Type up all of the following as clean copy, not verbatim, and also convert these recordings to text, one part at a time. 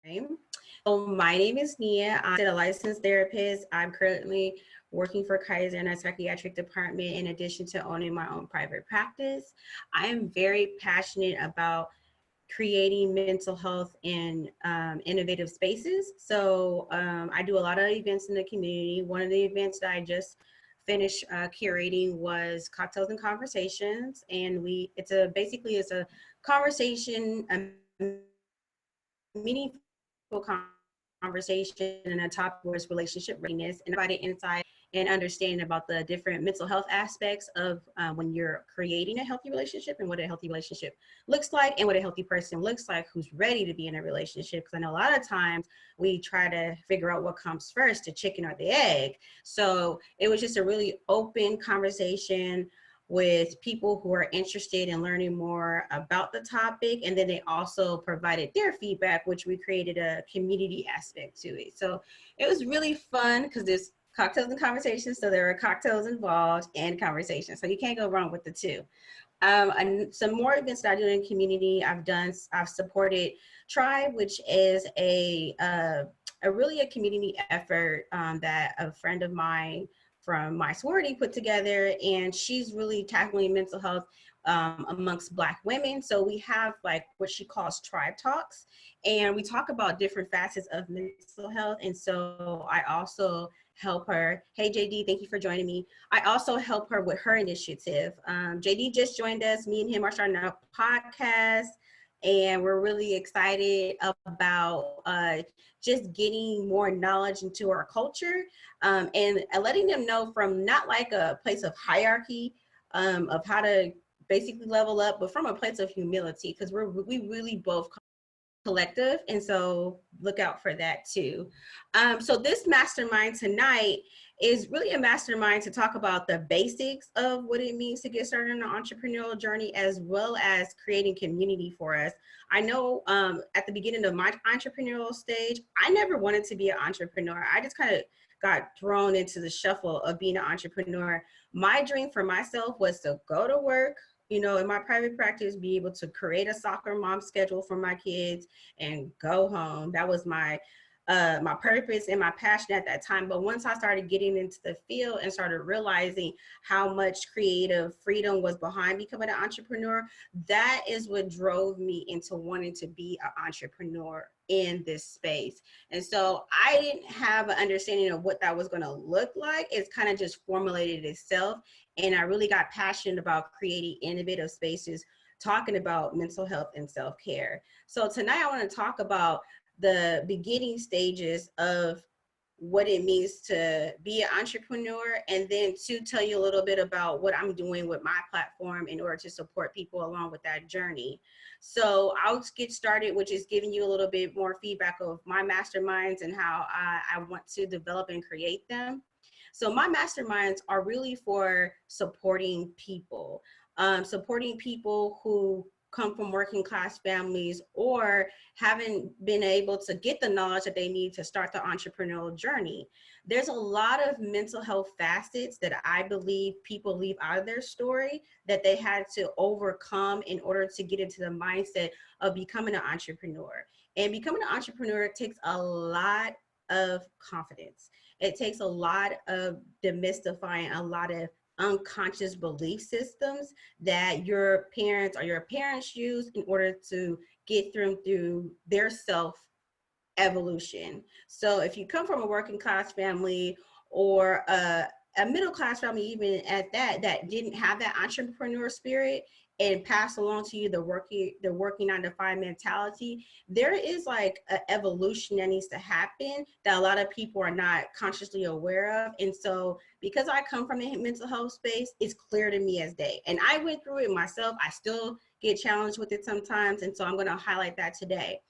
So my name is Nia. I'm a licensed therapist. I'm currently working for Kaiser in a psychiatric department in addition to owning my own private practice. I am very passionate about creating mental health in innovative spaces. So I do a lot of events in the community. One of the events that I just finished curating was Cocktails and Conversations, and it's a conversation, a meaningful conversation, and a topic was relationship readiness, and I provided insight and understanding about the different mental health aspects of when you're creating a healthy relationship and what a healthy relationship looks like and what a healthy person looks like who's ready to be in a relationship. Because I know a lot of times we try to figure out what comes first, the chicken or the egg. So it was just a really open conversation with people who are interested in learning more about the topic. And then they also provided their feedback, which we created a community aspect to it. So it was really fun because there's cocktails and conversations. So there are cocktails involved and conversations. So you can't go wrong with the two. And some more events that I do in community, I've supported Tribe, which is a really a community effort that a friend of mine from my sorority put together, and she's really tackling mental health amongst Black women. So we have like what she calls tribe talks, and we talk about different facets of mental health. And so I also help her. Hey JD, thank you for joining me. I also help her with her initiative. JD just joined us. Me and him are starting a podcast, and we're really excited about just getting more knowledge into our culture, and letting them know from not like a place of hierarchy of how to basically level up, but from a place of humility, because we really both collective, and so look out for that too. So this mastermind tonight is really a mastermind to talk about the basics of what it means to get started on an entrepreneurial journey, as well as creating community for us. I know at the beginning of my entrepreneurial stage, I never wanted to be an entrepreneur. I just kind of got thrown into the shuffle of being an entrepreneur. My dream for myself was to go to work, you know, in my private practice, be able to create a soccer mom schedule for my kids and go home. That was my purpose and my passion at that time. But once I started getting into the field and started realizing how much creative freedom was behind becoming an entrepreneur, that is what drove me into wanting to be an entrepreneur in this space. And so I didn't have an understanding of what that was going to look like. It's kind of just formulated itself. And I really got passionate about creating innovative spaces, talking about mental health and self-care. So tonight I want to talk about the beginning stages of what it means to be an entrepreneur, and then to tell you a little bit about what I'm doing with my platform in order to support people along with that journey. So I'll get started with just giving you a little bit more feedback of my masterminds and how I want to develop and create them. So my masterminds are really for supporting people who come from working class families or haven't been able to get the knowledge that they need to start the entrepreneurial journey. There's a lot of mental health facets that I believe people leave out of their story that they had to overcome in order to get into the mindset of becoming an entrepreneur. And becoming an entrepreneur takes a lot of confidence. It takes a lot of demystifying a lot of unconscious belief systems that your parents use in order to get through their self evolution. So if you come from a working class family or a middle class family, even at that didn't have that entrepreneur spirit and pass along to you the working 9 to 5 mentality, there is like an evolution that needs to happen that a lot of people are not consciously aware of. And so because I come from the mental health space, it's clear to me as day. And I went through it myself. I still get challenged with it sometimes. And so I'm going to highlight that today.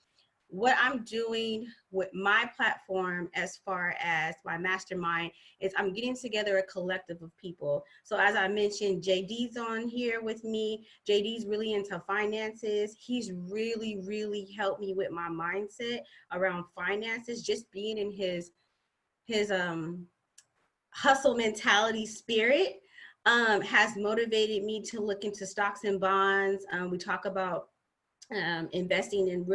What I'm doing with my platform as far as my mastermind is I'm getting together a collective of people. So as I mentioned, JD's on here with me. JD's really into finances. He's really helped me with my mindset around finances, just being in his hustle mentality spirit has motivated me to look into stocks and bonds. We talk about investing in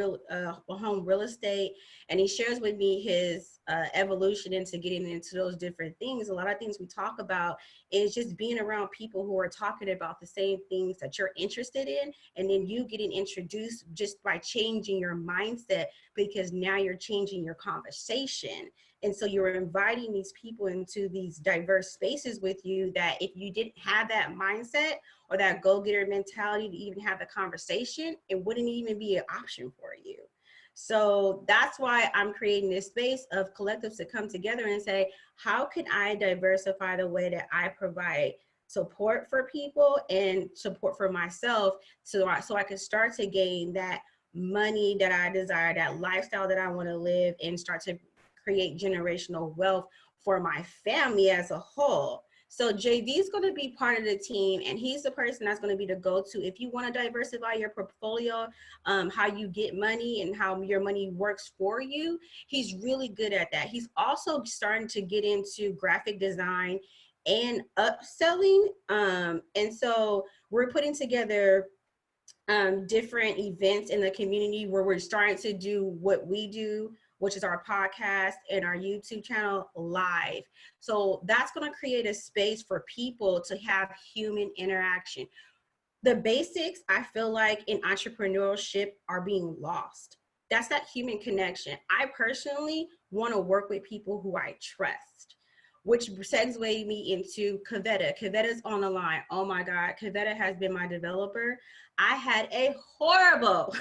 home real estate, and he shares with me his evolution into getting into those different things. A lot of things we talk about is just being around people who are talking about the same things that you're interested in, and then you getting introduced just by changing your mindset, because now you're changing your conversation. And so you're inviting these people into these diverse spaces with you, that if you didn't have that mindset or that go-getter mentality to even have the conversation, it wouldn't even be an option for you. So that's why I'm creating this space of collectives to come together and say, how can I diversify the way that I provide support for people and support for myself, so I can start to gain that money that I desire, that lifestyle that I want to live, and start to create generational wealth for my family as a whole. So JD is going to be part of the team, and he's the person that's going to be the go-to if you want to diversify your portfolio, how you get money and how your money works for you. He's really good at that. He's also starting to get into graphic design and upselling. And so we're putting together different events in the community where we're starting to do what we do, which is our podcast and our YouTube channel live. So that's going to create a space for people to have human interaction. The basics, I feel like, in entrepreneurship are being lost. That's that human connection. I personally want to work with people who I trust, which segues me into Kavetta. Kavetta's on the line. Oh my God, Kavetta has been my developer. I had a horrible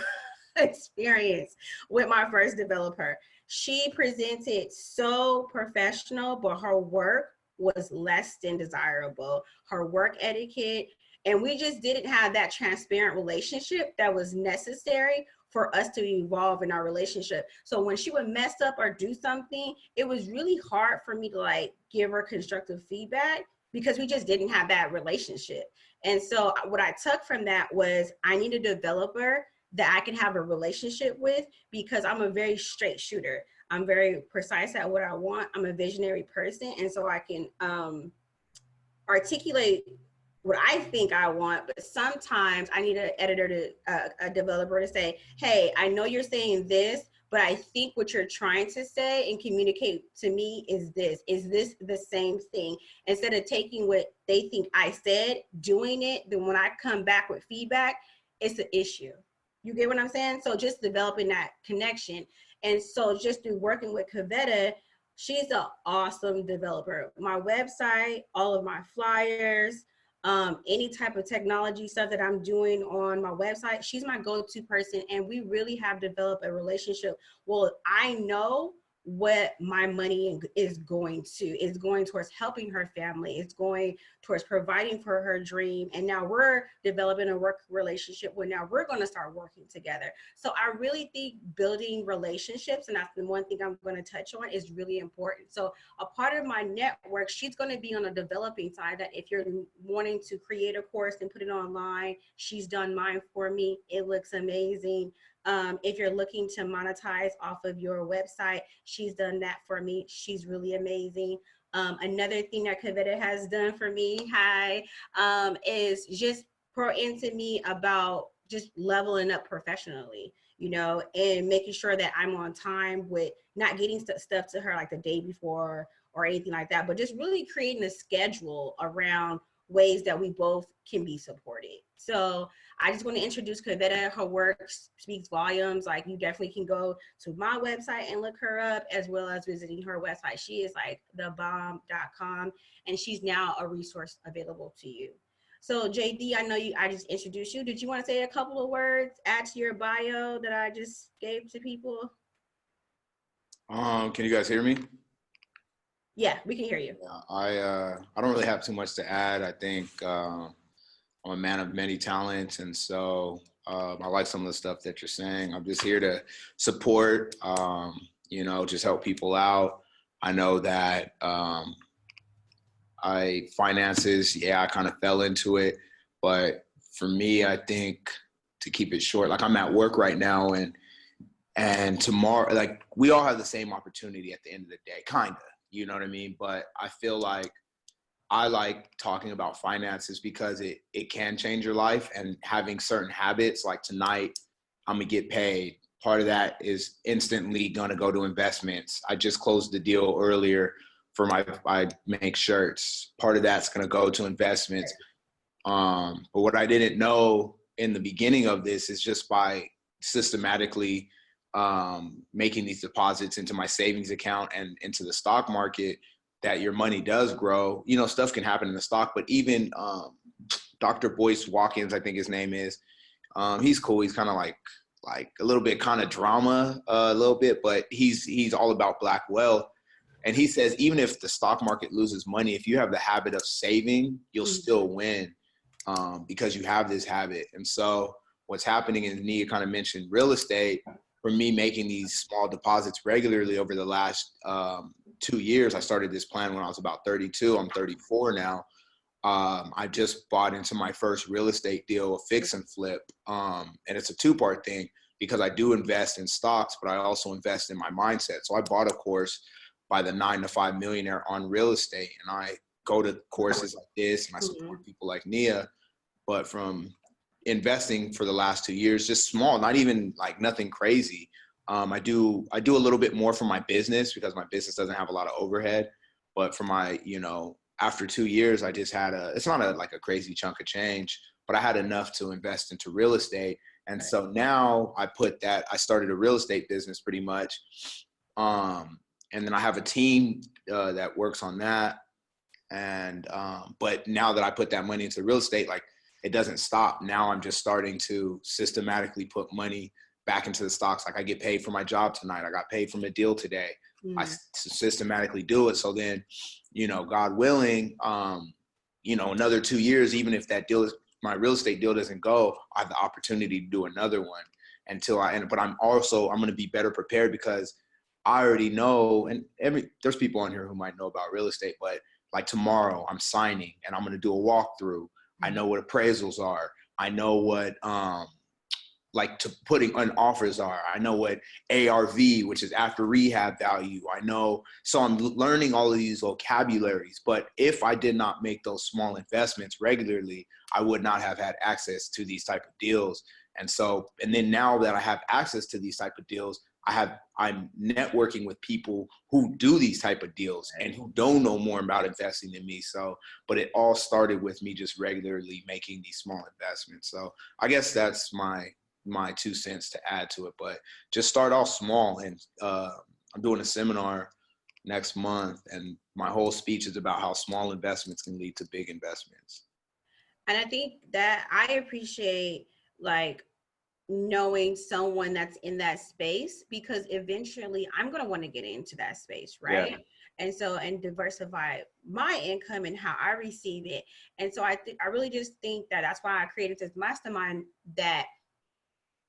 experience with my first developer. She presented so professional, but her work was less than desirable. Her work etiquette, and we just didn't have that transparent relationship that was necessary for us to evolve in our relationship. So when she would mess up or do something, it was really hard for me to like give her constructive feedback, because we just didn't have that relationship. And so what I took from that was, I need a developer that I can have a relationship with, because I'm a very straight shooter. I'm very precise at what I want. I'm a visionary person. And so I can articulate what I think I want, but sometimes I need an editor to a developer to say, hey, I know you're saying this, but I think what you're trying to say and communicate to me is this. Is this the same thing? Instead of taking what they think I said, doing it, then when I come back with feedback, it's an issue. You get what I'm saying? So just developing that connection. And so just through working with Kavetta, she's an awesome developer. My website, all of my flyers, any type of technology stuff that I'm doing on my website, she's my go-to person. And we really have developed a relationship. Well, I know what my money is going to. It's going towards helping her family. It's going towards providing for her dream. And now we're developing a work relationship where now we're going to start working together. So I really think building relationships, and that's the one thing I'm going to touch on, is really important. So a part of my network, she's going to be on the developing side, that if you're wanting to create a course and put it online, she's done mine for me. It looks amazing. If you're looking to monetize off of your website, she's done that for me. She's really amazing. Another thing that Kavetta has done for me, is just pour into me about just leveling up professionally, you know, and making sure that I'm on time with not getting stuff to her like the day before or anything like that, but just really creating a schedule around ways that we both can be supported. So I just want to introduce Kavetta. Her work speaks volumes. Like, you definitely can go to my website and look her up, as well as visiting her website. She is like thebomb.com, and she's now a resource available to you. So JD, I know I just introduced you. Did you want to say a couple of words, add to your bio that I just gave to people? Can you guys hear me? Yeah, we can hear you. Yeah, I don't really have too much to add. I think I'm a man of many talents, and so I like some of the stuff that you're saying. I'm just here to support, just help people out. I know that finances, I kind of fell into it, but for me, I think, to keep it short, like, I'm at work right now, and tomorrow, like, we all have the same opportunity at the end of the day, kind of. You know what I mean? But I feel like I like talking about finances because it can change your life, and having certain habits. Like tonight, I'm gonna get paid. Part of that is instantly gonna go to investments. I just closed the deal earlier for I make shirts. Part of that's gonna go to investments. But what I didn't know in the beginning of this is just by systematically making these deposits into my savings account and into the stock market, that your money does grow. You know, stuff can happen in the stock, but even Dr. Boyce Watkins, I think his name is, he's cool. He's kind of like a little bit kind of drama, a little bit, but he's all about Black wealth. And he says, even if the stock market loses money, if you have the habit of saving, you'll still win because you have this habit. And so what's happening is, Nia kind of mentioned real estate. For me, making these small deposits regularly over the last 2 years, I started this plan when I was about 32. I'm 34 now. I just bought into my first real estate deal, a fix and flip. And it's a two-part thing because I do invest in stocks, but I also invest in my mindset. So I bought a course by the 9 to 5 Millionaire on real estate. And I go to courses like this and I support people like Nia. But from investing for the last 2 years, just small, not even like nothing crazy. I do a little bit more for my business because my business doesn't have a lot of overhead. But for my, after 2 years, I just had it's not like a crazy chunk of change, but I had enough to invest into real estate. And so now I started a real estate business pretty much. And then I have a team that works on that. And, but now that I put that money into real estate, like it doesn't stop. Now I'm just starting to systematically put money back into the stocks. Like I get paid for my job tonight. I got paid from a deal today. I systematically do it. So then, God willing, another 2 years, even if that deal my real estate deal doesn't go, I have the opportunity to do another one until I end. But I'm going to be better prepared because I already know, and there's people on here who might know about real estate, but like tomorrow I'm signing and I'm going to do a walkthrough. I know what appraisals are. I know what, to putting on offers are. I know what ARV, which is after rehab value. I know. So I'm learning all of these vocabularies, but if I did not make those small investments regularly, I would not have had access to these type of deals. And then now that I have access to these type of deals, I'm networking with people who do these type of deals and who don't know more about investing than me. So, but it all started with me just regularly making these small investments. So I guess that's my 2 cents to add to it, but just start off small. And I'm doing a seminar next month and my whole speech is about how small investments can lead to big investments. And I think that I appreciate knowing someone that's in that space, because eventually I'm going to want to get into that space, right? Yeah. And diversify my income and how I receive it. And so I really just think that that's why I created this mastermind, that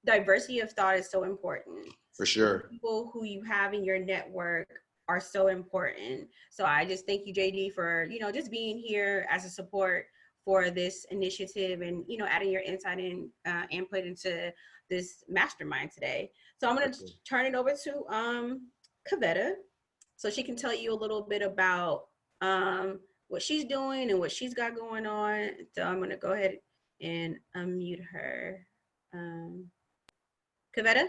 diversity of thought is so important. For sure. People who you have in your network are so important. So I just thank you, JD, for, just being here as a support for this initiative and, adding your insight and input into this mastermind today. So I'm going to turn it over to Kavetta so she can tell you a little bit about what she's doing and what she's got going on. So I'm going to go ahead and unmute her. Kavetta?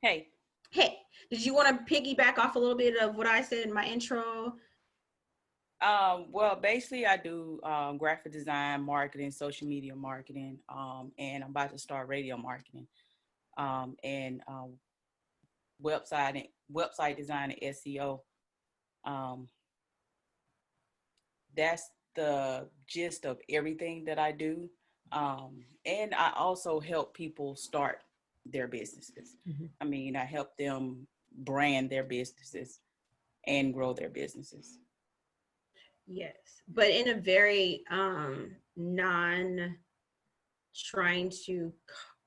Hey. Hey, did you want to piggyback off a little bit of what I said in my intro? Well, basically I do graphic design, marketing, social media marketing, and I'm about to start radio marketing, and website design and SEO. That's the gist of everything that I do. And I also help people start their businesses. I mean, I help them brand their businesses and grow their businesses. Yes, but in a very non trying to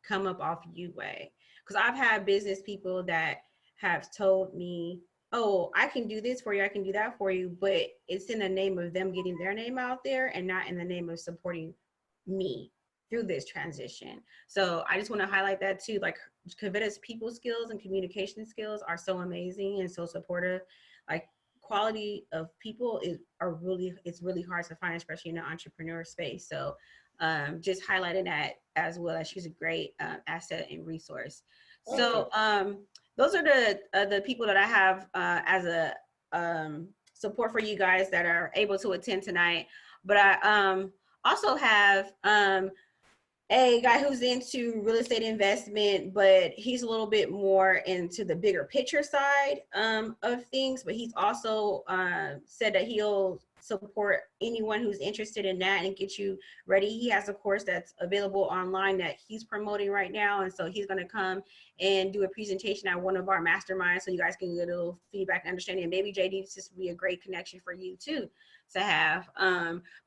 come up off you way. Because I've had business people that have told me, oh, I can do this for you, I can do that for you, but it's in the name of them getting their name out there and not in the name of supporting me through this transition. So I just want to highlight that too. Like Kavetta's people skills and communication skills are so amazing and so supportive. Like quality of people it's really hard to find, especially in the entrepreneur space. So just highlighting that as well, that she's a great asset and resource. Thank you. So those are the people that I have as a support for you guys that are able to attend tonight. But I also have a guy who's into real estate investment, but he's a little bit more into the bigger picture side of things. But he's also said that he'll support anyone who's interested in that and get you ready. He has a course that's available online that he's promoting right now. And so he's going to come and do a presentation at one of our masterminds so you guys can get a little feedback and understanding. And maybe JD, this would be a great connection for you too to have.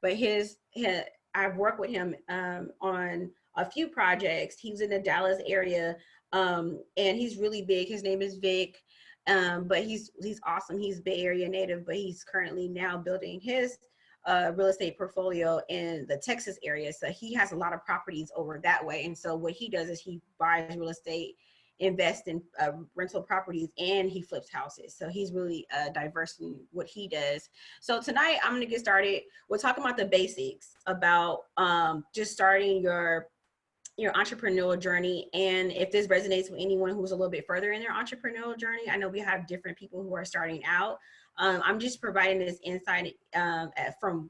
But his I've worked with him on a few projects. He was in the Dallas area, and he's really big. His name is Vic, but he's awesome. He's Bay Area native, but he's currently now building his real estate portfolio in the Texas area. So he has a lot of properties over that way. And so what he does is he buys real estate, invest in rental properties, and he flips houses. So he's really diverse in what he does. So tonight I'm going to get started. We're talking about the basics about just starting your entrepreneurial journey. And if this resonates with anyone who's a little bit further in their entrepreneurial journey, I know we have different people who are starting out. I'm just providing this insight from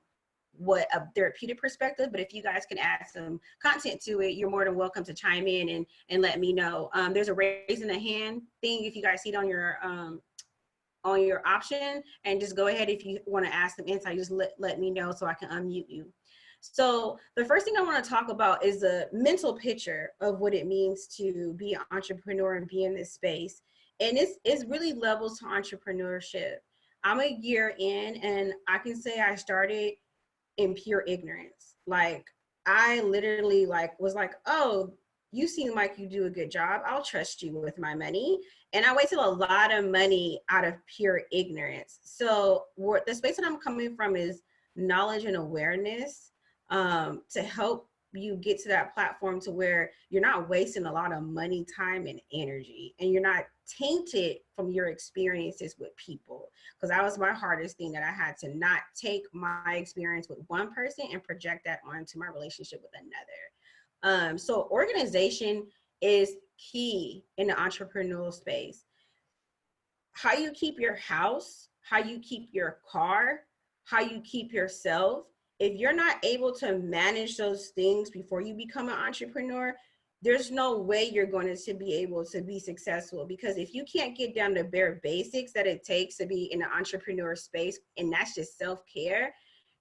what a therapeutic perspective, but if you guys can add some content to it, you're more than welcome to chime in and let me know. There's a raising the hand thing if you guys see it on your option, and just go ahead if you want to ask some insight, just let me know so I can unmute you. So the first thing I want to talk about is the mental picture of what it means to be an entrepreneur and be in this space. And it's really levels to entrepreneurship. I'm a year in, and I can say I started in pure ignorance. Like, I literally was like, oh, you seem like you do a good job. I'll trust you with my money. And I wasted a lot of money out of pure ignorance. So the space that I'm coming from is knowledge and awareness, to help you get to that platform to where you're not wasting a lot of money, time, and energy, and you're not tainted from your experiences with people. Because that was my hardest thing, that I had to not take my experience with one person and project that onto my relationship with another. So organization is key in the entrepreneurial space. How you keep your house, how you keep your car, how you keep yourself. If you're not able to manage those things before you become an entrepreneur, there's no way you're going to be able to be successful. Because if you can't get down to bare basics that it takes to be in an entrepreneur space, and that's just self-care,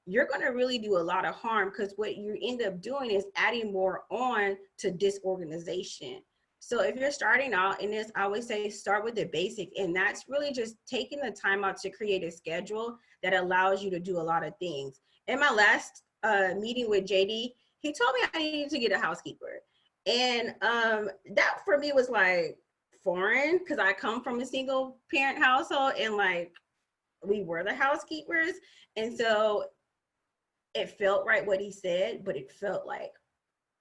you're going to really do a lot of harm, because what you end up doing is adding more on to disorganization. So if you're starting out in this, I always say start with the basics, and that's really just taking the time out to create a schedule that allows you to do a lot of things. In my last meeting with JD, he told me I needed to get a housekeeper. And that for me was like foreign, because I come from a single parent household, and like we were the housekeepers. And so it felt right what he said, but it felt like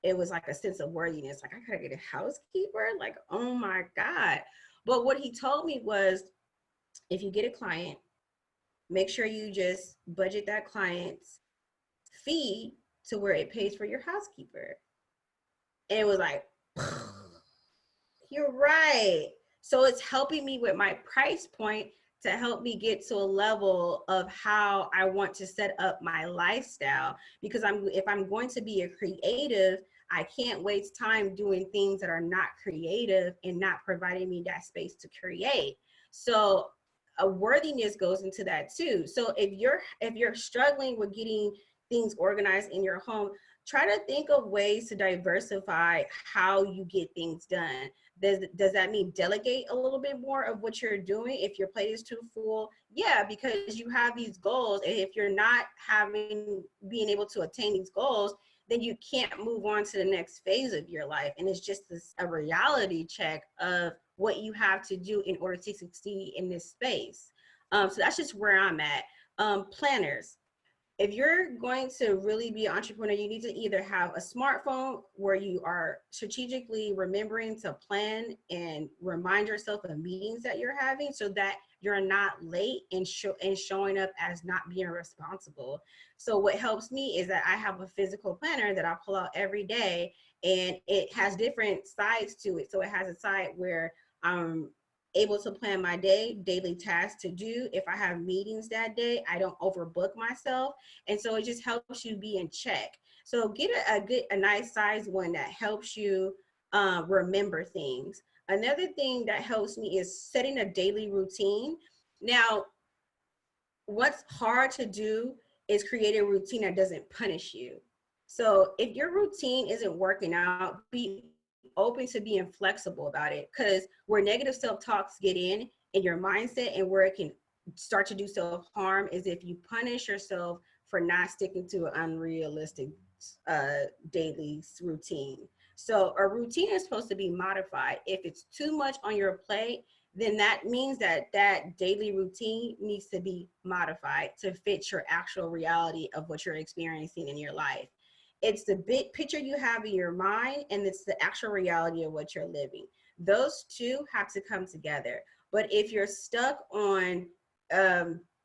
it was like a sense of worthiness. Like, I gotta get a housekeeper? Like, oh my God. But what he told me was, if you get a client, make sure you just budget that client's fee to where it pays for your housekeeper. And it was like, you're right. So it's helping me with my price point to help me get to a level of how I want to set up my lifestyle. Because if I'm going to be a creative, I can't waste time doing things that are not creative and not providing me that space to create. So a worthiness goes into that too. So if you're struggling with getting things organized in your home, try to think of ways to diversify how you get things done. Does that mean delegate a little bit more of what you're doing if your plate is too full? Yeah, because you have these goals, and if you're not being able to attain these goals, then you can't move on to the next phase of your life. And it's just a reality check of what you have to do in order to succeed in this space. So that's just where I'm at. Planners. if you're going to really be an entrepreneur, you need to either have a smartphone where you are strategically remembering to plan and remind yourself of meetings that you're having so that you're not late and showing up as not being responsible. So what helps me is that I have a physical planner that I pull out every day, and it has different sides to it. So it has a side where I'm able to plan my day, daily tasks to do. If I have meetings that day, I don't overbook myself. And so it just helps you be in check. So get a nice size one that helps you remember things. Another thing that helps me is setting a daily routine. Now, what's hard to do is create a routine that doesn't punish you. So if your routine isn't working out, be open to being flexible about it, because where negative self-talks get in your mindset and where it can start to do self-harm is if you punish yourself for not sticking to an unrealistic daily routine. So a routine is supposed to be modified. If it's too much on your plate, then that means that that daily routine needs to be modified to fit your actual reality of what you're experiencing in your life. It's the big picture you have in your mind, and it's the actual reality of what you're living. Those two have to come together. But if you're stuck on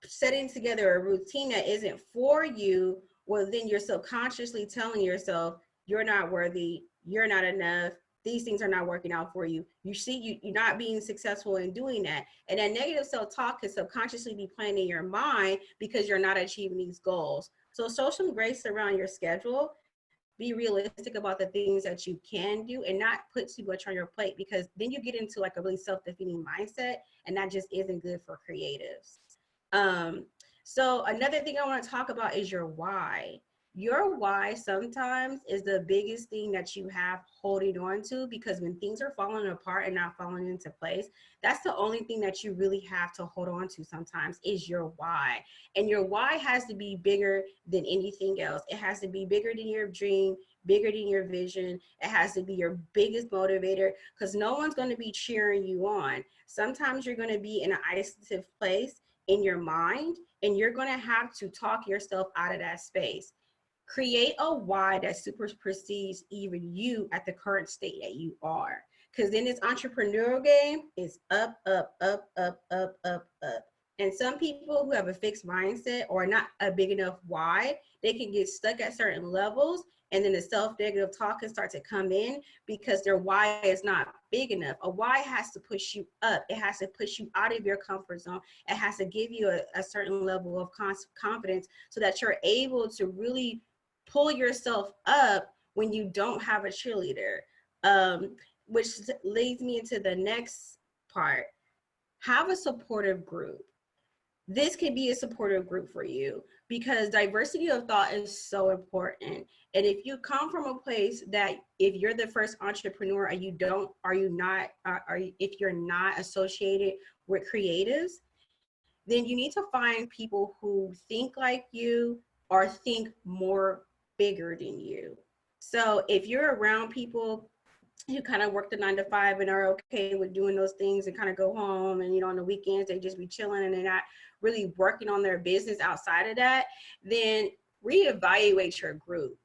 setting together a routine that isn't for you, well, then you're subconsciously telling yourself, you're not worthy, you're not enough, these things are not working out for you. You see, you're not being successful in doing that. And that negative self-talk can subconsciously be playing in your mind because you're not achieving these goals. So show some grace around your schedule. Be realistic about the things that you can do and not put too much on your plate, because then you get into like a really self-defeating mindset, and that just isn't good for creatives. So another thing I want to talk about is your why. Your why sometimes is the biggest thing that you have holding on to, because when things are falling apart and not falling into place, that's the only thing that you really have to hold on to sometimes is your why. And your why has to be bigger than anything else. It has to be bigger than your dream, bigger than your vision. It has to be your biggest motivator, because no one's going to be cheering you on. Sometimes you're going to be in an isolative place in your mind, and you're going to have to talk yourself out of that space. Create a why that supersedes even you at the current state that you are. Because in this entrepreneurial game, it's up, up, up, up, up, up, up. And some people who have a fixed mindset or not a big enough why, they can get stuck at certain levels, and then the self-negative talk can start to come in because their why is not big enough. A why has to push you up. It has to push you out of your comfort zone. It has to give you a certain level of confidence so that you're able to really pull yourself up when you don't have a cheerleader, which leads me into the next part. Have a supportive group. This could be a supportive group for you, because diversity of thought is so important. And if you come from a place that if you're the first entrepreneur and if you're not associated with creatives, then you need to find people who think like you or think more bigger than you. So if you're around people who kind of work the 9 to 5 and are okay with doing those things and kind of go home, and on the weekends they just be chilling and they're not really working on their business outside of that, then reevaluate your group.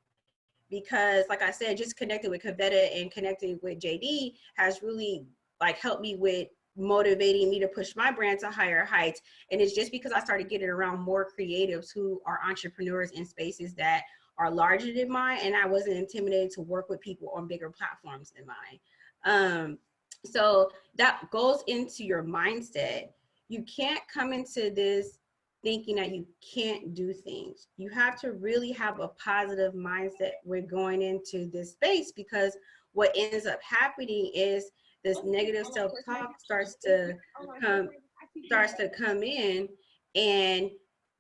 Because like I said, just connecting with Kavetta and connecting with JD has really like helped me with motivating me to push my brand to higher heights. And it's just because I started getting around more creatives who are entrepreneurs in spaces that are larger than mine, and I wasn't intimidated to work with people on bigger platforms than mine. So that goes into your mindset. You can't come into this thinking that you can't do things. You have to really have a positive mindset when going into this space, because what ends up happening is this negative self-talk starts to come in, and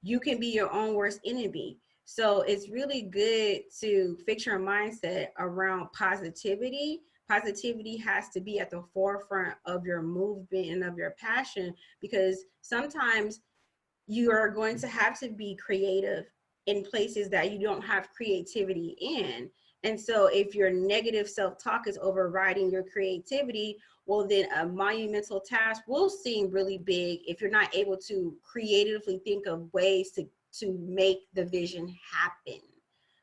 you can be your own worst enemy. So it's really good to fix your mindset around positivity. Positivity has to be at the forefront of your movement and of your passion, because sometimes you are going to have to be creative in places that you don't have creativity in. And so if your negative self-talk is overriding your creativity, well, then a monumental task will seem really big if you're not able to creatively think of ways to to make the vision happen.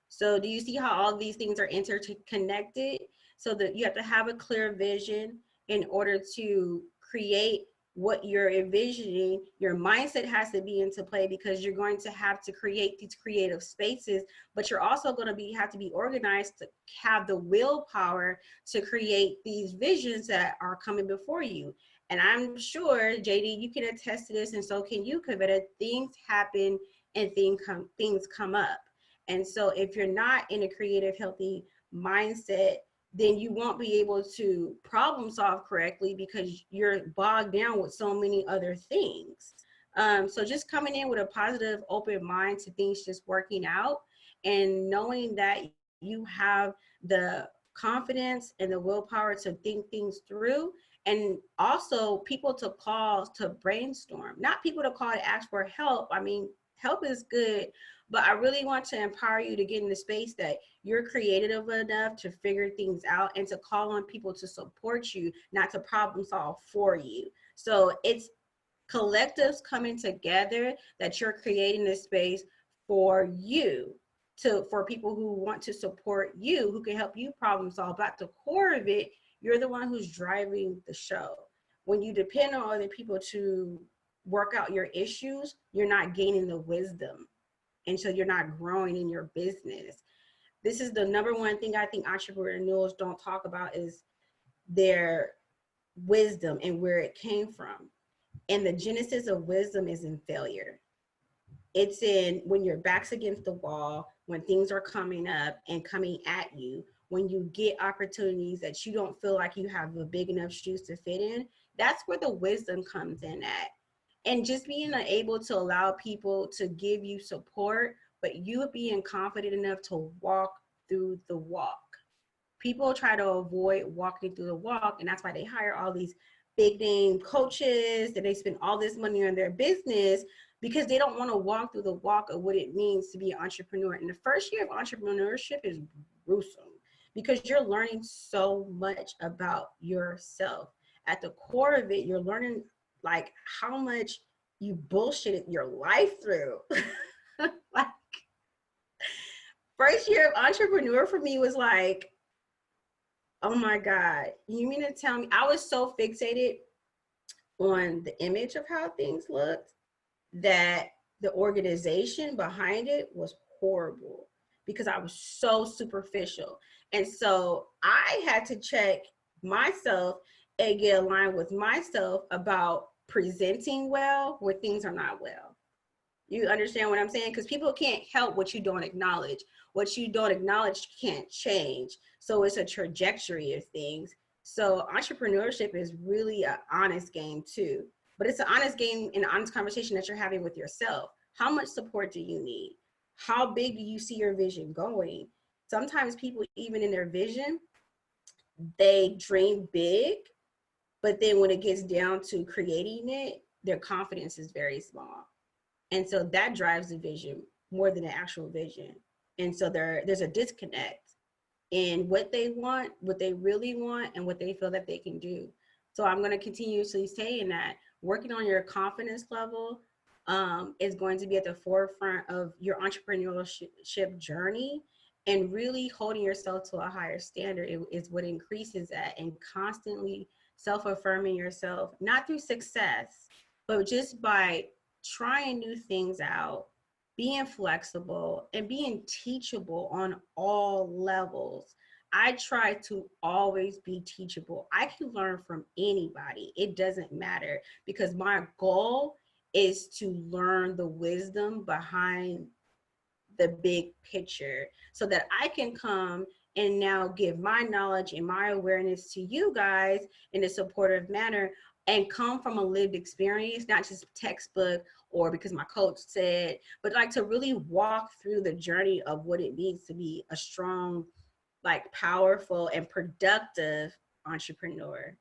So do you see how all these things are interconnected? So that you have to have a clear vision in order to create what you're envisioning. Your mindset has to be into play because you're going to have to create these creative spaces, but you're also going to have to be organized to have the willpower to create these visions that are coming before you. And I'm sure, JD, you can attest to this, and so can you, Kavita. Things happen and things come up. And so if you're not in a creative, healthy mindset, then you won't be able to problem solve correctly because you're bogged down with so many other things. So just coming in with a positive, open mind to things just working out, and knowing that you have the confidence and the willpower to think things through, and also people to call to brainstorm, not people to call to ask for help. I mean, help is good, but I really want to empower you to get in the space that you're creative enough to figure things out and to call on people to support you, not to problem solve for you. So it's collectives coming together that you're creating this space for you, for people who want to support you, who can help you problem solve. But at the core of it, you're the one who's driving the show. When you depend on other people to work out your issues, you're not gaining the wisdom. And so you're not growing in your business. This is the number one thing I think entrepreneurs don't talk about, is their wisdom and where it came from. And the genesis of wisdom is in failure. It's in when your back's against the wall, when things are coming up and coming at you, when you get opportunities that you don't feel like you have a big enough shoes to fit in. That's where the wisdom comes in at. And just being able to allow people to give you support, but you being confident enough to walk through the walk. People try to avoid walking through the walk, and that's why they hire all these big name coaches, that they spend all this money on their business, because they don't want to walk through the walk of what it means to be an entrepreneur. And the first year of entrepreneurship is gruesome because you're learning so much about yourself. At the core of it, you're learning like how much you bullshitted your life through. Like, first year of entrepreneur for me was like, oh my God, you mean to tell me? I was so fixated on the image of how things looked that the organization behind it was horrible because I was so superficial. And so I had to check myself and get aligned with myself about presenting well where things are not well. You understand what I'm saying? Because people can't help what you don't acknowledge. What you don't acknowledge can't change. So it's a trajectory of things. So entrepreneurship is really an honest game too. But it's an honest game and honest conversation that you're having with yourself. How much support do you need? How big do you see your vision going? Sometimes people, even in their vision, they dream big, but then when it gets down to creating it, their confidence is very small. And so that drives the vision more than the actual vision. And so there's a disconnect in what they want, what they really want, and what they feel that they can do. So I'm going to continuously say in that working on your confidence level is going to be at the forefront of your entrepreneurship journey, and really holding yourself to a higher standard is what increases that, and constantly self-affirming yourself, not through success, but just by trying new things out, being flexible, and being teachable on all levels. I try to always be teachable. I can learn from anybody. It doesn't matter, because my goal is to learn the wisdom behind the big picture so that I can come and now give my knowledge and my awareness to you guys in a supportive manner, and come from a lived experience, not just textbook or because my coach said, but like to really walk through the journey of what it means to be a strong, like powerful and productive entrepreneur.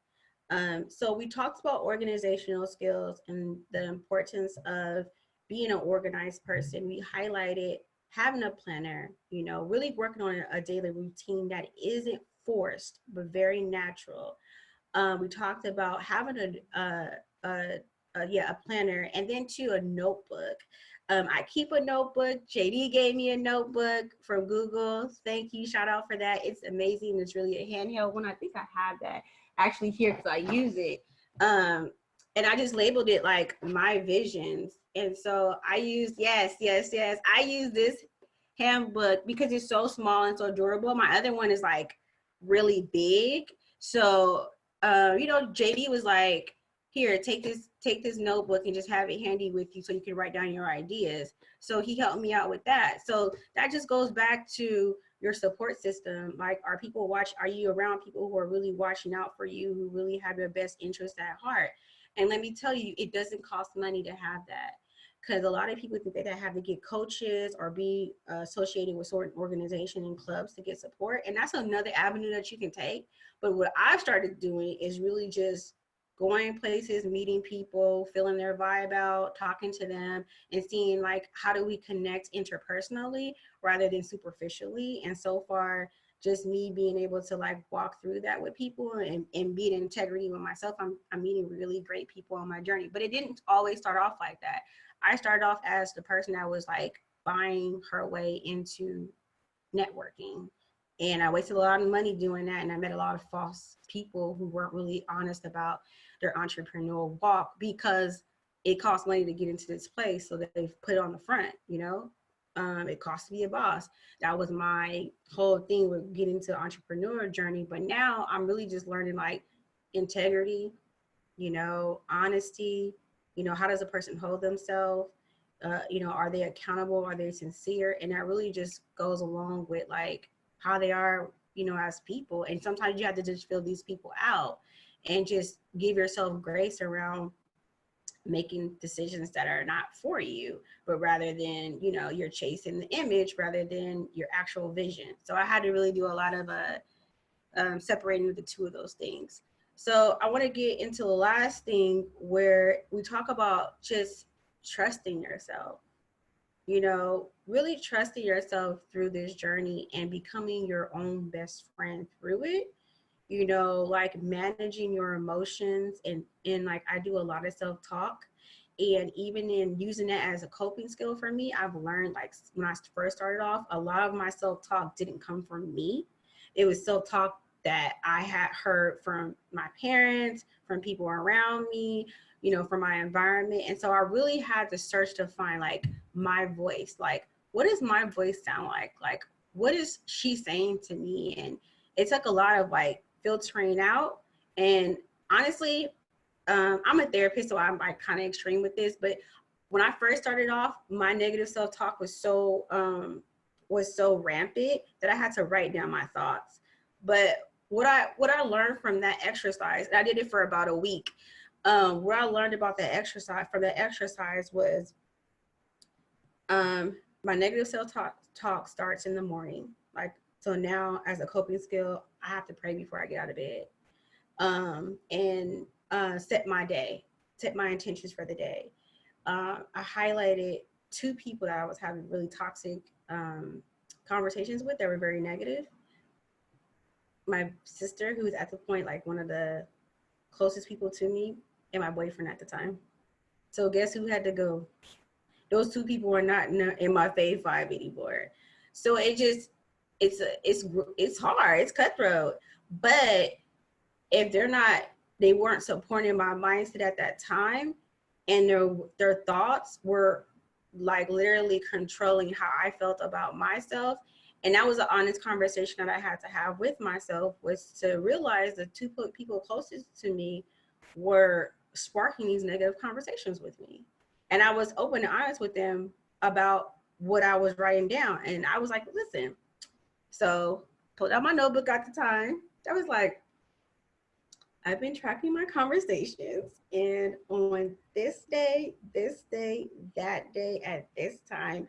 So we talked about organizational skills and the importance of being an organized person. We highlighted having a planner, really working on a daily routine that isn't forced, but very natural. We talked about having a a planner, and then to a notebook. I keep a notebook. JD gave me a notebook from Google. Thank you. Shout out for that. It's amazing. It's really a handheld one. I think I have that actually here because I use it. And I just labeled it like my visions. And so I used, yes. I use this handbook because it's so small and so durable. My other one is like really big. So, JD was like, here, take this notebook and just have it handy with you so you can write down your ideas. So he helped me out with that. So that just goes back to your support system. Like, are you around people who are really watching out for you, who really have your best interest at heart? And let me tell you, it doesn't cost money to have that. Because a lot of people think they have to get coaches or be associated with certain organizations and clubs to get support. And that's another avenue that you can take. But what I've started doing is really just going places, meeting people, feeling their vibe out, talking to them, and seeing like, how do we connect interpersonally rather than superficially? And so far, just me being able to like walk through that with people and be in integrity with myself, I'm meeting really great people on my journey. But it didn't always start off like that. I started off as the person that was like buying her way into networking. And I wasted a lot of money doing that. And I met a lot of false people who weren't really honest about their entrepreneurial walk because it costs money to get into this place. So they've put it on the front, it costs to be a boss. That was my whole thing with getting to the entrepreneur journey. But now I'm really just learning like integrity, honesty, how does a person hold themselves? Are they accountable? Are they sincere? And that really just goes along with like how they are, as people. And sometimes you have to just fill these people out and just give yourself grace around making decisions that are not for you, but rather than, you're chasing the image rather than your actual vision. So I had to really do a lot of separating the two of those things. So I want to get into the last thing where we talk about just trusting yourself, really trusting yourself through this journey and becoming your own best friend through it, like managing your emotions and like I do a lot of self-talk. And even in using that as a coping skill for me, I've learned like when I first started off, a lot of my self-talk didn't come from me. It was self-talk that I had heard from my parents, from people around me, from my environment. And so I really had to search to find like my voice, like what does my voice sound like? Like, what is she saying to me? And it took a lot of like filtering out. And honestly, I'm a therapist, so I'm like kind of extreme with this, but when I first started off, my negative self-talk was so rampant that I had to write down my thoughts. But what I learned from that exercise, and I did it for about a week, what I learned about that exercise was my negative self-talk starts in the morning. Like, so now as a coping skill, I have to pray before I get out of bed, and set my intentions for the day. I highlighted 2 people that I was having really toxic conversations with that were very negative. My sister, who was at the point like one of the closest people to me, and my boyfriend at the time. So guess who had to go? Those 2 people were not in my fave vibe anymore. So it's hard, it's cutthroat. But if they weren't supporting my mindset at that time, and their thoughts were like literally controlling how I felt about myself. And that was an honest conversation that I had to have with myself, was to realize the 2 people closest to me were sparking these negative conversations with me. And I was open and honest with them about what I was writing down. And I was like, listen, so pulled out my notebook at the time. I was like, I've been tracking my conversations, and on this day, that day, at this time,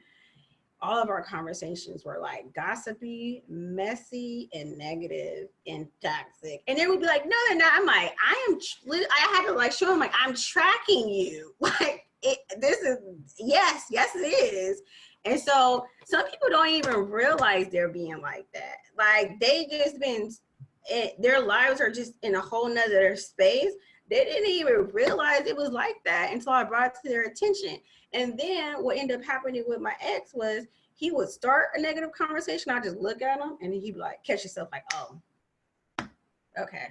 all of our conversations were like gossipy, messy, and negative and toxic. And they would be like, no, they're not. I'm like, I had to like show them like, I'm tracking you. Like, yes, it is. And so some people don't even realize they're being like that. Like, they just their lives are just in a whole nother space They didn't even realize it was like that until I brought it to their attention. And then what ended up happening with my ex was he would start a negative conversation. I just look at him and he'd be like, catch yourself like, oh, okay,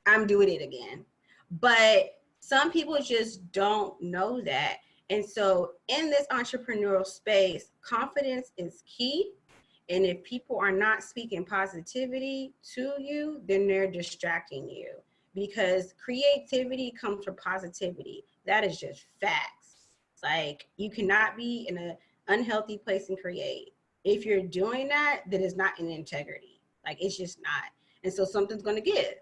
I'm doing it again. But some people just don't know that. And so in this entrepreneurial space, confidence is key. And if people are not speaking positivity to you, then they're distracting you, because creativity comes from positivity. That is just facts. Like, you cannot be in an unhealthy place and create. If you're doing that, then it's not in integrity. Like, it's just not. And so something's going to give.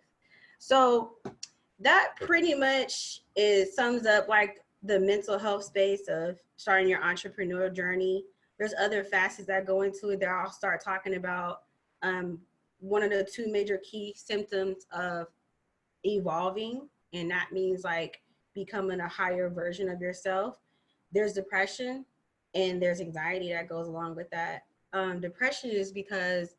So that pretty much sums up like the mental health space of starting your entrepreneurial journey. There's other facets that go into it that I'll start talking about. One of the two major key symptoms of evolving, and that means like becoming a higher version of yourself. There's depression and there's anxiety that goes along with that. Depression is because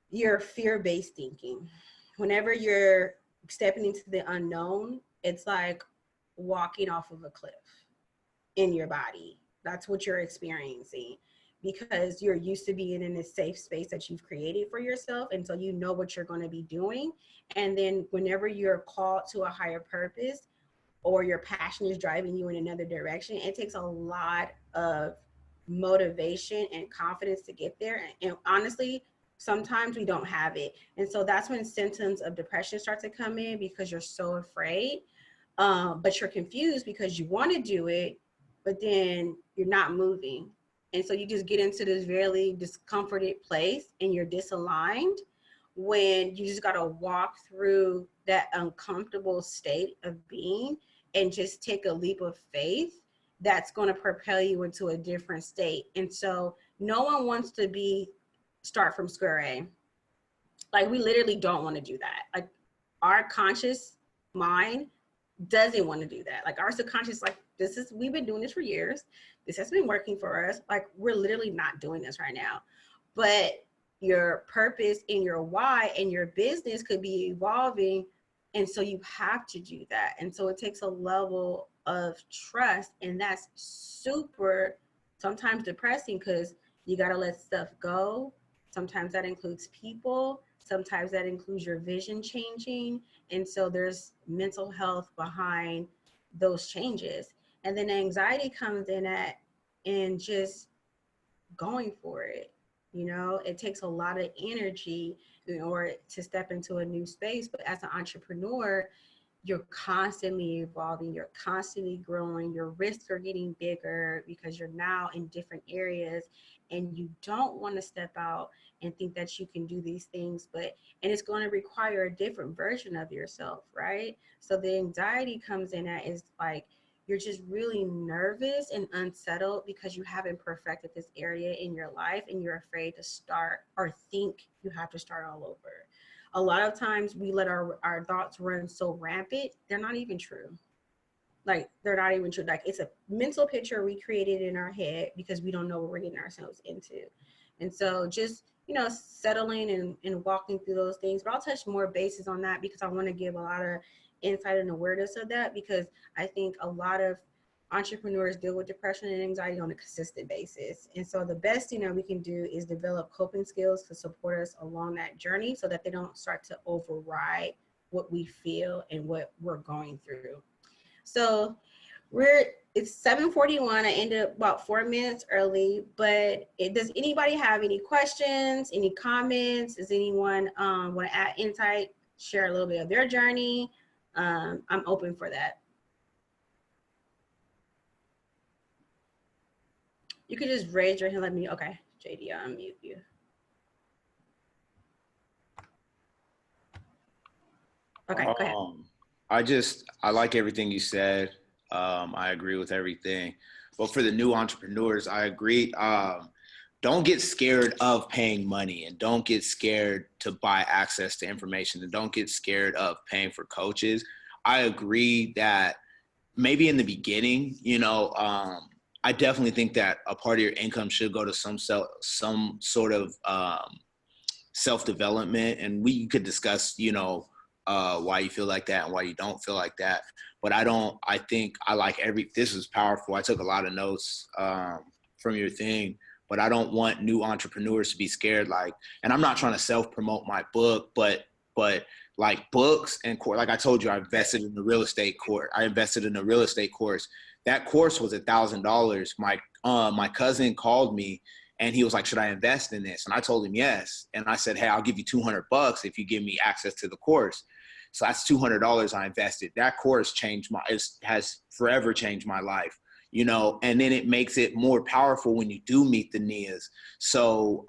you're fear-based thinking. Whenever you're stepping into the unknown, it's like walking off of a cliff in your body. That's what you're experiencing, because you're used to being in a safe space that you've created for yourself. And so you know what you're going to be doing. And then whenever you're called to a higher purpose, or your passion is driving you in another direction, it takes a lot of motivation and confidence to get there. And honestly, sometimes we don't have it. And so that's when symptoms of depression start to come in, because you're so afraid, but you're confused because you want to do it, but then you're not moving. And so you just get into this very discomforted place and you're disaligned, when you just got to walk through that uncomfortable state of being and just take a leap of faith that's going to propel you into a different state. And so no one wants to start from square A. Like, we literally don't want to do that. Like, our conscious mind doesn't want to do that. Like, our subconscious, like, we've been doing this for years. This has been working for us. Like, we're literally not doing this right now. But your purpose and your why and your business could be evolving. And so you have to do that. And so it takes a level of trust. And that's super, sometimes depressing, because you got to let stuff go. Sometimes that includes people. Sometimes that includes your vision changing. And so there's mental health behind those changes. And then anxiety comes in and just going for it. You know, it takes a lot of energy in order to step into a new space. But as an entrepreneur, you're constantly evolving, you're constantly growing, your risks are getting bigger because you're now in different areas, and you don't want to step out and think that you can do these things, and it's going to require a different version of yourself, right? So the anxiety comes in at is like, you're just really nervous and unsettled because you haven't perfected this area in your life, and you're afraid to start or think you have to start all over. A lot of times we let our thoughts run so rampant, they're not even true. Like, they're not even true. Like, it's a mental picture we created in our head because we don't know what we're getting ourselves into. And so just, settling and walking through those things. But I'll touch more bases on that because I want to give a lot of insight and awareness of that, because I think a lot of entrepreneurs deal with depression and anxiety on a consistent basis. And so the best thing that we can do is develop coping skills to support us along that journey, so that they don't start to override what we feel and what we're going through. So it's 7:41. I ended up about 4 minutes early, but does anybody have any questions, any comments? Does anyone want to add insight, share a little bit of their journey? I'm open for that. You could just raise your hand, let me, okay, JD, I'll unmute you. Okay, go ahead. I like everything you said. I agree with everything. But for the new entrepreneurs, I agree. Don't get scared of paying money, and don't get scared to buy access to information, and don't get scared of paying for coaches. I agree that maybe in the beginning, I definitely think that a part of your income should go to some sort of self-development. And we could discuss, why you feel like that and why you don't feel like that. But I think I like this is powerful. I took a lot of notes from your thing, but I don't want new entrepreneurs to be scared. Like, and I'm not trying to self-promote my book, but like books and course, like I told you, I invested in the real estate course. I invested in a real estate course. That course was $1,000. My cousin called me and he was like, should I invest in this? And I told him yes. And I said, hey, I'll give you $200 if you give me access to the course. So that's $200 I invested. That course has forever changed my life, you know, and then it makes it more powerful when you do meet the Nias. So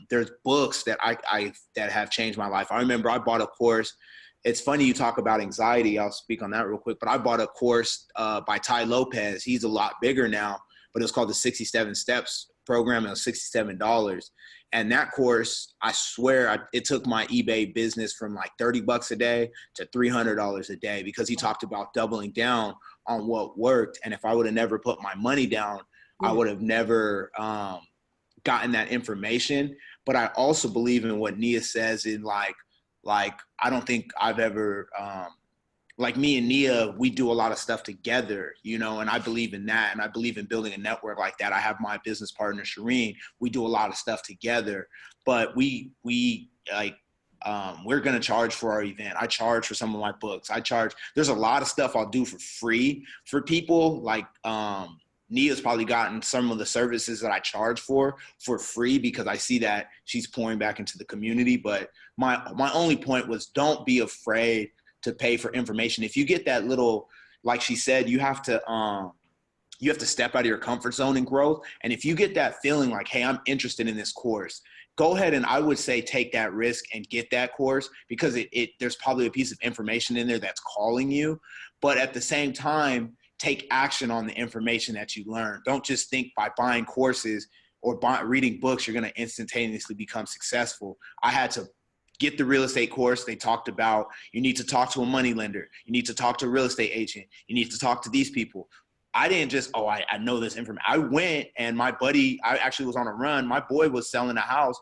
there's books that that have changed my life. I remember I bought a course. It's funny you talk about anxiety. I'll speak on that real quick, but I bought a course by Ty Lopez. He's a lot bigger now, but it's called the 67 Steps program. It was $67. And that course, I swear, it took my eBay business from like $30 a day to $300 a day, because he talked about doubling down on what worked. And if I would have never put my money down, I would have never gotten that information. But I also believe in what Nia says in like I don't think I've ever like me and Nia, we do a lot of stuff together, you know, and I believe in that. And I believe in building a network like that. I have my business partner, Shireen. We do a lot of stuff together, but we're going to charge for our event. I charge for some of my books. There's a lot of stuff I'll do for free for people. Like, Nia's probably gotten some of the services that I charge for free, because I see that she's pouring back into the community. But my only point was, don't be afraid to pay for information. If you get that little, like she said, you have to step out of your comfort zone and growth. And if you get that feeling like, hey, I'm interested in this course, go ahead and I would say take that risk and get that course, because there's probably a piece of information in there that's calling you. But at the same time, take action on the information that you learn. Don't just think by buying courses or reading books, you're going to instantaneously become successful. I had to get the real estate course. They talked about, you need to talk to a money lender. You need to talk to a real estate agent. You need to talk to these people. I didn't just, I know this information. I went, and my buddy, I actually was on a run. My boy was selling a house.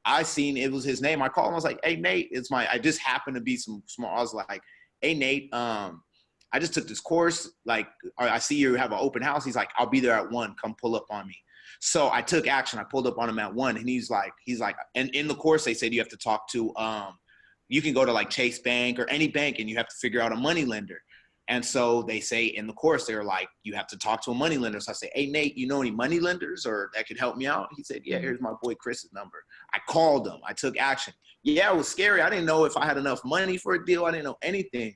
I seen it was his name. I called him. I was like, hey, Nate, I just happened to be some small. I was like, hey, Nate, I just took this course. Like, I see you have an open house. He's like, I'll be there at 1. Come pull up on me. So I took action. I pulled up on him at 1, and he's like, and in the course, they said you have to talk to, you can go to like Chase Bank or any bank, and you have to figure out a money lender. And so they say in the course, they're like, you have to talk to a money lender. So I say, hey, Nate, you know any money lenders or that could help me out? He said, yeah, here's my boy Chris's number. I called him. I took action. Yeah, it was scary. I didn't know if I had enough money for a deal. I didn't know anything.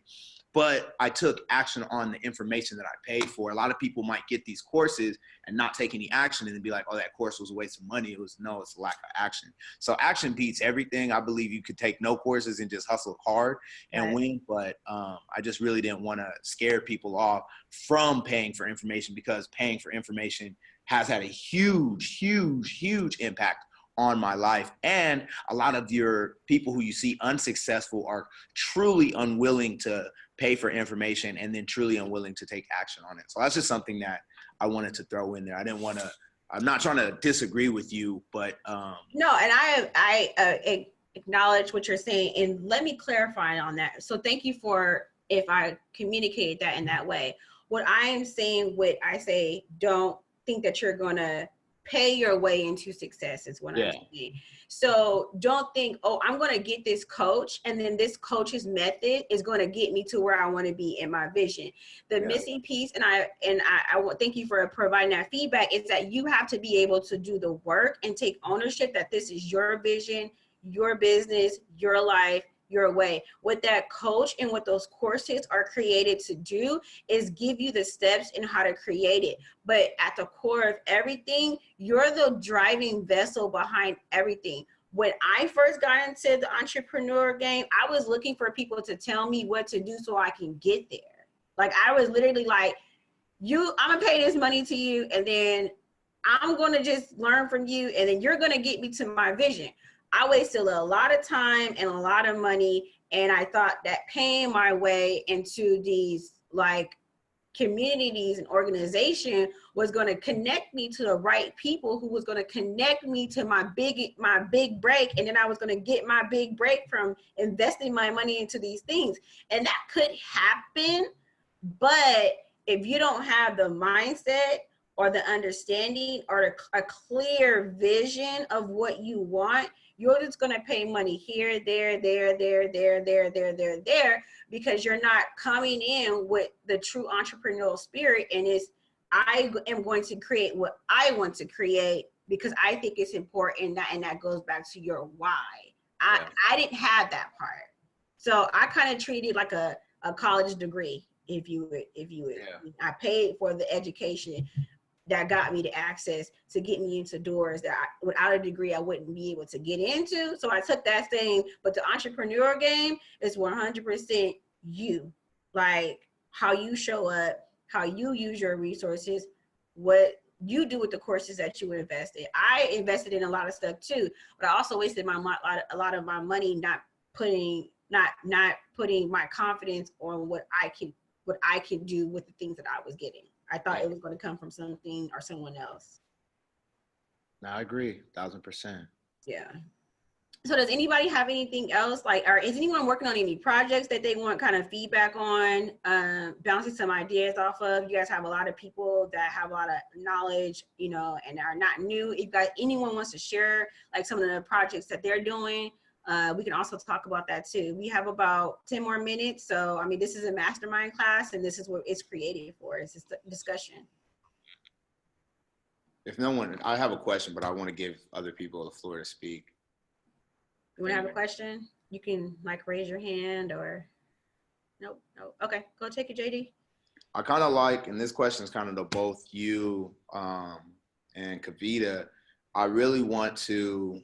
But I took action on the information that I paid for. A lot of people might get these courses and not take any action and then be like, oh, that course was a waste of money. It's a lack of action. So action beats everything. I believe you could take no courses and just hustle hard and win. But I just really didn't want to scare people off from paying for information, because paying for information has had a huge, huge, huge impact on my life. And a lot of your people who you see unsuccessful are truly unwilling to pay for information and then truly unwilling to take action on it. So that's just something that I wanted to throw in there. I'm not trying to disagree with you, but no, and I acknowledge what you're saying, and let me clarify on that. So thank you for, if I communicate that in that way. What I am saying, what I say, don't think that you're going to pay your way into success is what I'm saying. So don't think, oh, I'm going to get this coach, and then this coach's method is going to get me to where I want to be in my vision. The missing piece, and I thank you for providing that feedback, is that you have to be able to do the work and take ownership that this is your vision, your business, your life, your way. What that coach and what those courses are created to do is give you the steps in how to create it. But at the core of everything, you're the driving vessel behind everything. When I first got into the entrepreneur game, I was looking for people to tell me what to do so I can get there. Like, I was literally like, I'm gonna pay this money to you, and then I'm gonna just learn from you, and then you're gonna get me to my vision. I wasted a lot of time and a lot of money, and I thought that paying my way into these like communities and organization was going to connect me to the right people who was going to connect me to my big break. And then I was going to get my big break from investing my money into these things. And that could happen. But if you don't have the mindset or the understanding or a clear vision of what you want, you're just going to pay money here, there, because you're not coming in with the true entrepreneurial spirit. And I am going to create what I want to create because I think it's important, and that goes back to your why. I didn't have that part. So I kind of treated like a college degree, if you would. Yeah. I paid for the education that got me the access to get me into doors that without a degree, I wouldn't be able to get into. So I took that thing, but the entrepreneur game is 100% you, like how you show up, how you use your resources, what you do with the courses that you invest in. I invested in a lot of stuff too, but I also wasted a lot of my money not putting my confidence on what I can do with the things that I was getting. I thought it was going to come from something or someone else. No, I agree, 1,000%. Yeah. So does anybody have anything else, or is anyone working on any projects that they want kind of feedback on, bouncing some ideas off of? You guys have a lot of people that have a lot of knowledge, and are not new. If anyone wants to share like some of the projects that they're doing, we can also talk about that too. We have about 10 more minutes. So, this is a mastermind class, and this is what it's created for. It's just a discussion. If no one, I have a question, but I want to give other people the floor to speak. You want to have a question? You can raise your hand or nope. Okay, go take it, JD. I kind of like, and this question is kind of to both you and Kavita. I really want to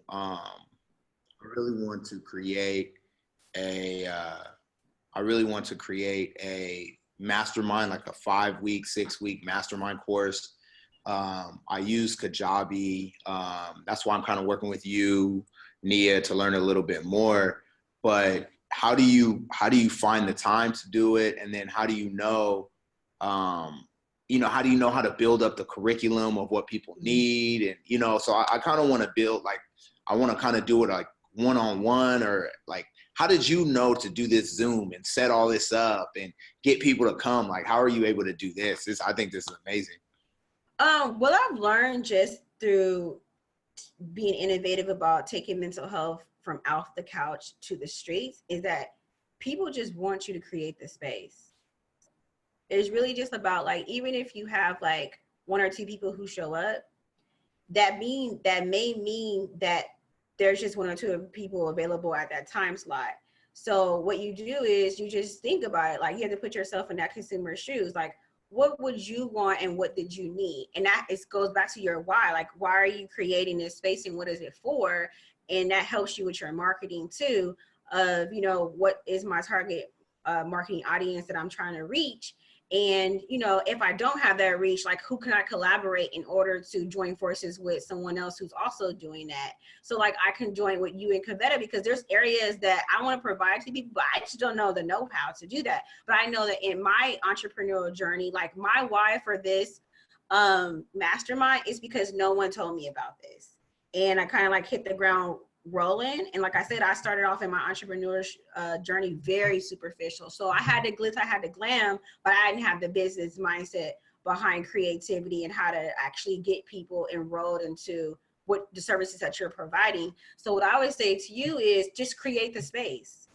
create a mastermind, like a 5-week, 6-week mastermind course. I use Kajabi. That's why I'm kind of working with you, Nia, to learn a little bit more. But how do you find the time to do it? And then how do you know, how to build up the curriculum of what people need? And, so I kind of want to build, I want to kind of do it like one-on-one, or how did you know to do this Zoom and set all this up and get people to come? How are you able to do this? I think this is amazing. What I've learned just through being innovative about taking mental health from off the couch to the streets is that people just want you to create the space. It's really just about even if you have 1 or 2 people who show up, that may mean that there's just 1 or 2 people available at that time slot. So what you do is you just think about it. You have to put yourself in that consumer's shoes. What would you want and what did you need? And that goes back to your why. Why are you creating this space and what is it for? And that helps you with your marketing too, of, what is my target marketing audience that I'm trying to reach? And, if I don't have that reach, who can I collaborate in order to join forces with someone else who's also doing that? So I can join with you and Kavita because there's areas that I want to provide to people, but I just don't know the know-how to do that. But I know that in my entrepreneurial journey, my why for this mastermind is because no one told me about this. And I kind of hit the ground rolling. And like I said, I started off in my entrepreneurship journey very superficial. So I had the glitz, I had the glam, but I didn't have the business mindset behind creativity and how to actually get people enrolled into what the services that you're providing. So what I always say to you is just create the space,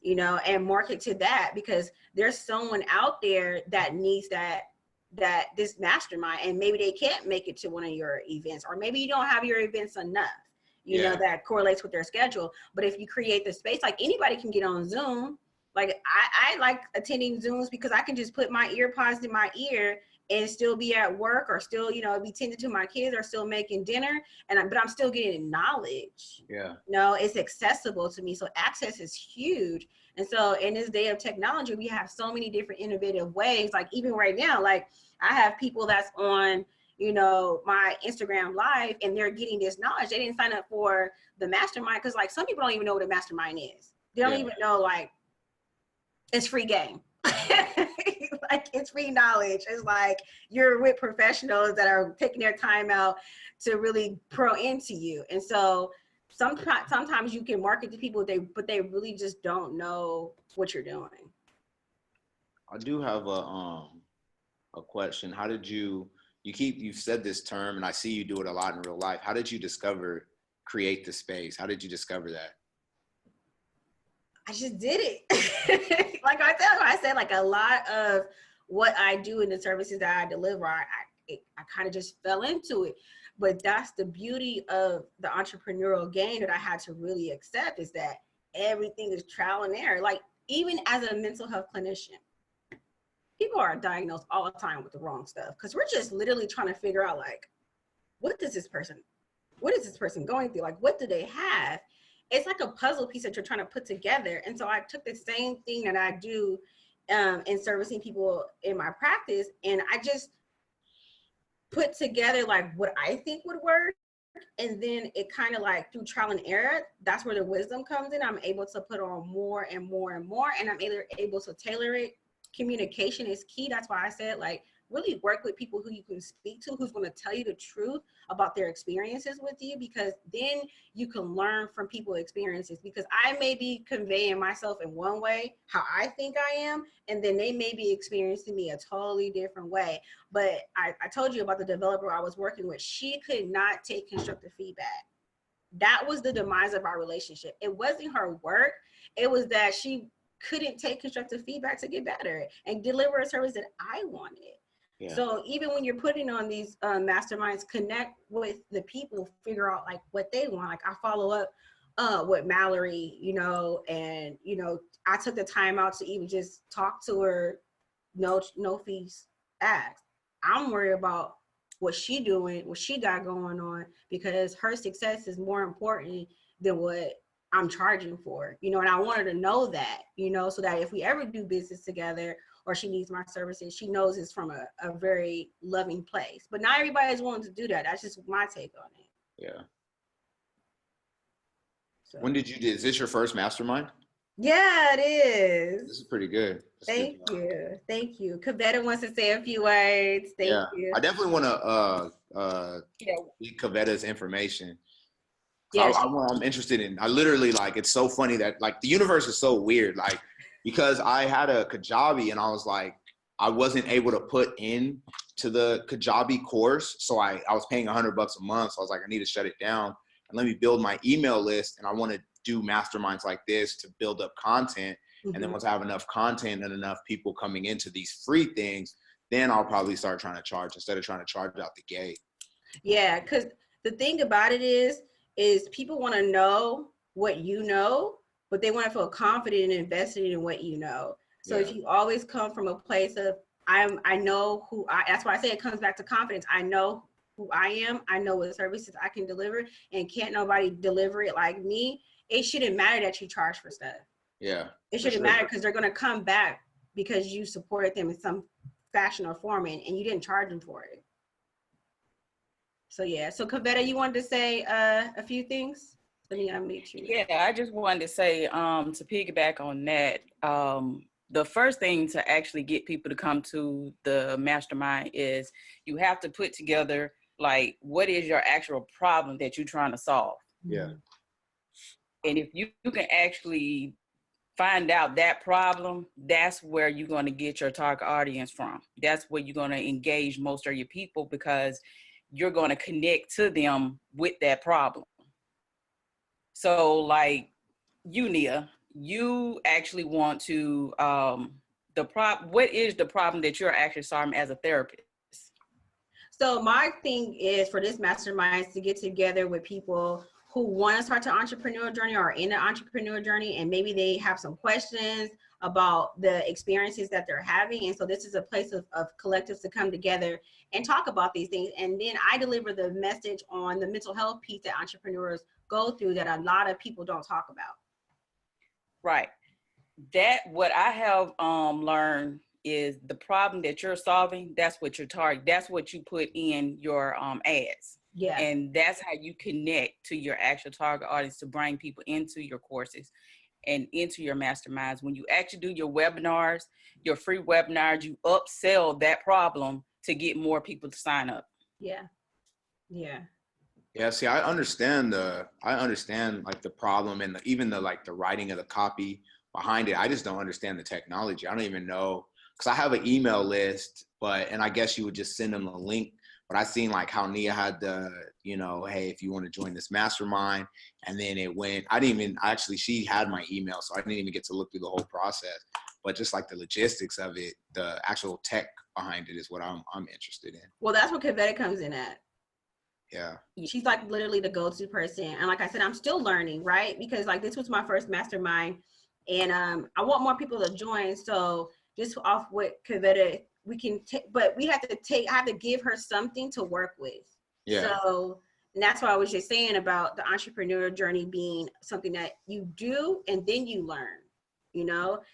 and market to that, because there's someone out there that needs that this mastermind, and maybe they can't make it to one of your events, or maybe you don't have your events enough. That correlates with their schedule. But if you create the space, anybody can get on Zoom. I like attending Zooms because I can just put my ear pods in my ear and still be at work, or still, be tending to my kids, or still making dinner. But I'm still getting knowledge. Yeah. It's accessible to me. So access is huge. And so in this day of technology, we have so many different innovative ways. Even right now, I have people that's on, my Instagram live, and they're getting this knowledge. They didn't sign up for the mastermind because some people don't even know what a mastermind is. They don't even know it's free game. It's it's free knowledge. It's like you're with professionals that are taking their time out to really pro into you. And so sometimes you can market to people, but they really just don't know what you're doing. I do have a question. How did you've said this term and I see you do it a lot in real life. How did you create the space? How did you discover that? I just did it. Like I said, like a lot of what I do in the services that I deliver, I kind of just fell into it. But that's the beauty of the entrepreneurial game that I had to really accept, is that everything is trial and error. Like even as a mental health clinician, people are diagnosed all the time with the wrong stuff because we're just literally trying to figure out like, what is this person going through? Like, what do they have? It's like a puzzle piece that you're trying to put together. And so I took the same thing that I do in servicing people in my practice, and I just put together like what I think would work. And then it kind of like through trial and error, that's where the wisdom comes in. I'm able to put on more and more and more, and I'm able to tailor it. Communication is key. That's why I said, like, really work with people who you can speak to, who's going to tell you the truth about their experiences with you, because then you can learn from people's experiences. Because I may be conveying myself in one way, how I think I am, and then they may be experiencing me a totally different way. But I told you about the developer I was working with. She could not take constructive feedback. That was the demise of our relationship. It wasn't her work. It was that she couldn't take constructive feedback to get better and deliver a service that I wanted. Yeah. So even when you're putting on these masterminds, connect with the people, figure out like what they want. Like I follow up with Mallory, and I took the time out to even just talk to her, no fees asked. I'm worried about what she doing, what she got going on, because her success is more important than what I'm charging for, and I want her to know that, so that if we ever do business together or she needs my services, she knows it's from a very loving place. But not everybody is willing to do that. That's just my take on it. Yeah. So. When did you do? Is this your first mastermind? Yeah, it is. This is pretty good. Thank you. Kavetta wants to say a few words. Thank you. I definitely want to get Kavetta's information. Yeah, I'm interested in. I literally it's so funny that the universe is so weird. Because I had a Kajabi and I was like, I wasn't able to put in to the Kajabi course. So I was paying $100 a month. So I was like, I need to shut it down and let me build my email list. And I want to do masterminds like this to build up content. Mm-hmm. And then once I have enough content and enough people coming into these free things, then I'll probably start trying to charge instead of trying to charge out the gate. Yeah, because the thing about it is people want to know what you know, but they want to feel confident and invested in what you know. So if you always come from a place of, I know that's why I say it comes back to confidence. I know who I am. I know what services I can deliver, and can't nobody deliver it like me. It shouldn't matter that you charge for stuff. Yeah. It shouldn't matter, because they're going to come back because you supported them in some fashion or form, and you didn't charge them for it. So yeah. So Kavetta, you wanted to say a few things? Let me unmute you. Yeah, I just wanted to say, to piggyback on that, the first thing to actually get people to come to the mastermind is you have to put together, what is your actual problem that you're trying to solve? Yeah. And if you can actually find out that problem, that's where you're going to get your target audience from. That's where you're going to engage most of your people, because you're going to connect to them with that problem. So Nia, you actually want to, what is the problem that you're actually solving as a therapist? So my thing is for this mastermind is to get together with people who want to start the entrepreneurial journey or in the entrepreneurial journey, and maybe they have some questions about the experiences that they're having. And so this is a place of collectives to come together and talk about these things. And then I deliver the message on the mental health piece that entrepreneurs go through that a lot of people don't talk about. Right. What I have learned is the problem that you're solving, that's what your target, that's what you put in your ads. Yeah. And that's how you connect to your actual target audience to bring people into your courses. and into your masterminds. When you actually do your webinars, your free webinars, you upsell that problem to get more people to sign up. Yeah. Yeah. Yeah, see, I understand like the problem and even the like the writing of the copy behind it. I just don't understand the technology. I don't even know, because I have an email list, and I guess you would just send them a link. But I seen like how Nia had the, hey, if you want to join this mastermind, and then it went. She had my email, so I didn't even get to look through the whole process. But just like the logistics of it, the actual tech behind it is what I'm interested in. Well, that's what Kavetta comes in at. Yeah. She's like literally the go-to person. And like I said, I'm still learning, right? Because like this was my first mastermind, and I want more people to join. So just off what Kavetta, we can take, but I have to give her something to work with. Yeah. So, and that's why I was just saying about the entrepreneur journey being something that you do and then you learn,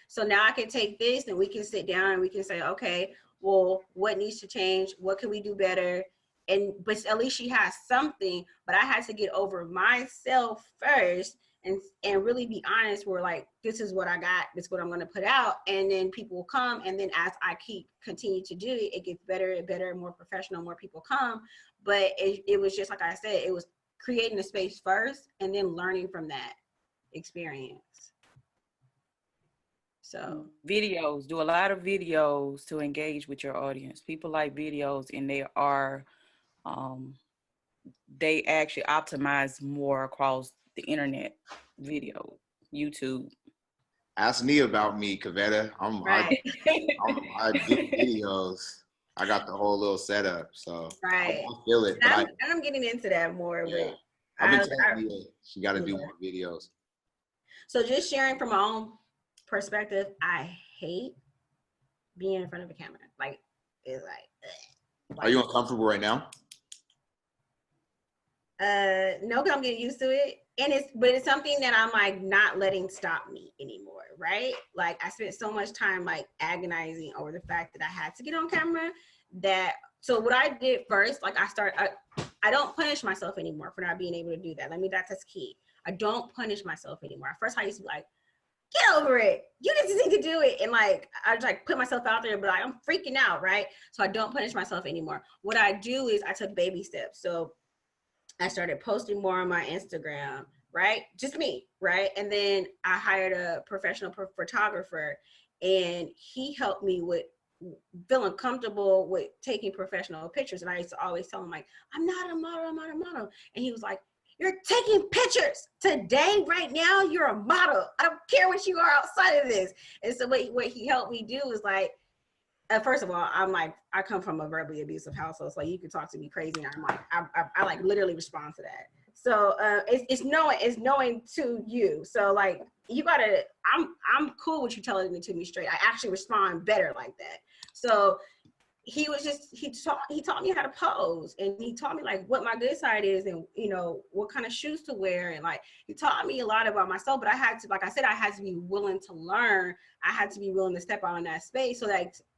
So now I can take this and we can sit down and we can say, okay, well, what needs to change? What can we do better? But at least she has something. But I had to get over myself first and really be honest. We're like, this is what I got. This is what I'm going to put out. And then people will come. And then as I continue to do it, it gets better and better, more professional, more people come. But it was just like I said, it was creating a space first and then learning from that experience. So videos, do a lot of videos to engage with your audience. People like videos, and they actually optimize more across the internet. Video, YouTube. Ask Nia about me, Kavetta. right. I do videos. I got the whole little setup, so Right. I feel it. And I'm getting into that more. Yeah. But I've been telling Nia she got to do more videos. So just sharing from my own perspective, I hate being in front of a camera. Like, it's like Are you uncomfortable right now? No, because I'm getting used to it. But it's something that I'm like not letting stop me anymore, right? Like I spent so much time like agonizing over the fact that I had to get on camera so what I did first, like I don't punish myself anymore for not being able to do that. That's key. I don't punish myself anymore. At first I used to be like, get over it. You just need to do it. And like, I just like put myself out there, but like, I'm freaking out, right? So I don't punish myself anymore. What I do is I took baby steps. So I started posting more on my Instagram, right? Just me, right? And then I hired a professional photographer, and he helped me with feeling comfortable with taking professional pictures. And I used to always tell him like, I'm not a model. And he was like, you're taking pictures today, right now, you're a model. I don't care what you are outside of this. And so what he helped me do is like, first of all, I'm like, I come from a verbally abusive household, so you can talk to me crazy, and I'm like, I like literally respond to that. So it's knowing to you. So like, you gotta, I'm cool with you telling it to me straight. I actually respond better like that. So he taught me how to pose, and he taught me like what my good side is, and what kind of shoes to wear, and like he taught me a lot about myself. But I had to, like I said, I had to be willing to learn. I had to be willing to step out in that space.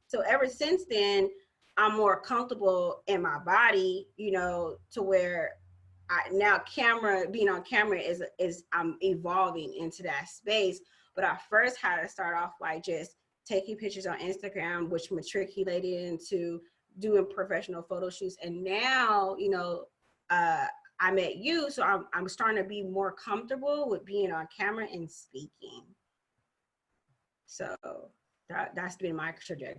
So ever since then, I'm more comfortable in my body, to where now being on camera is I'm evolving into that space. But I first had to start off by just taking pictures on Instagram, which matriculated into doing professional photo shoots. And now, I met you, so I'm starting to be more comfortable with being on camera and speaking. So that's been my trajectory.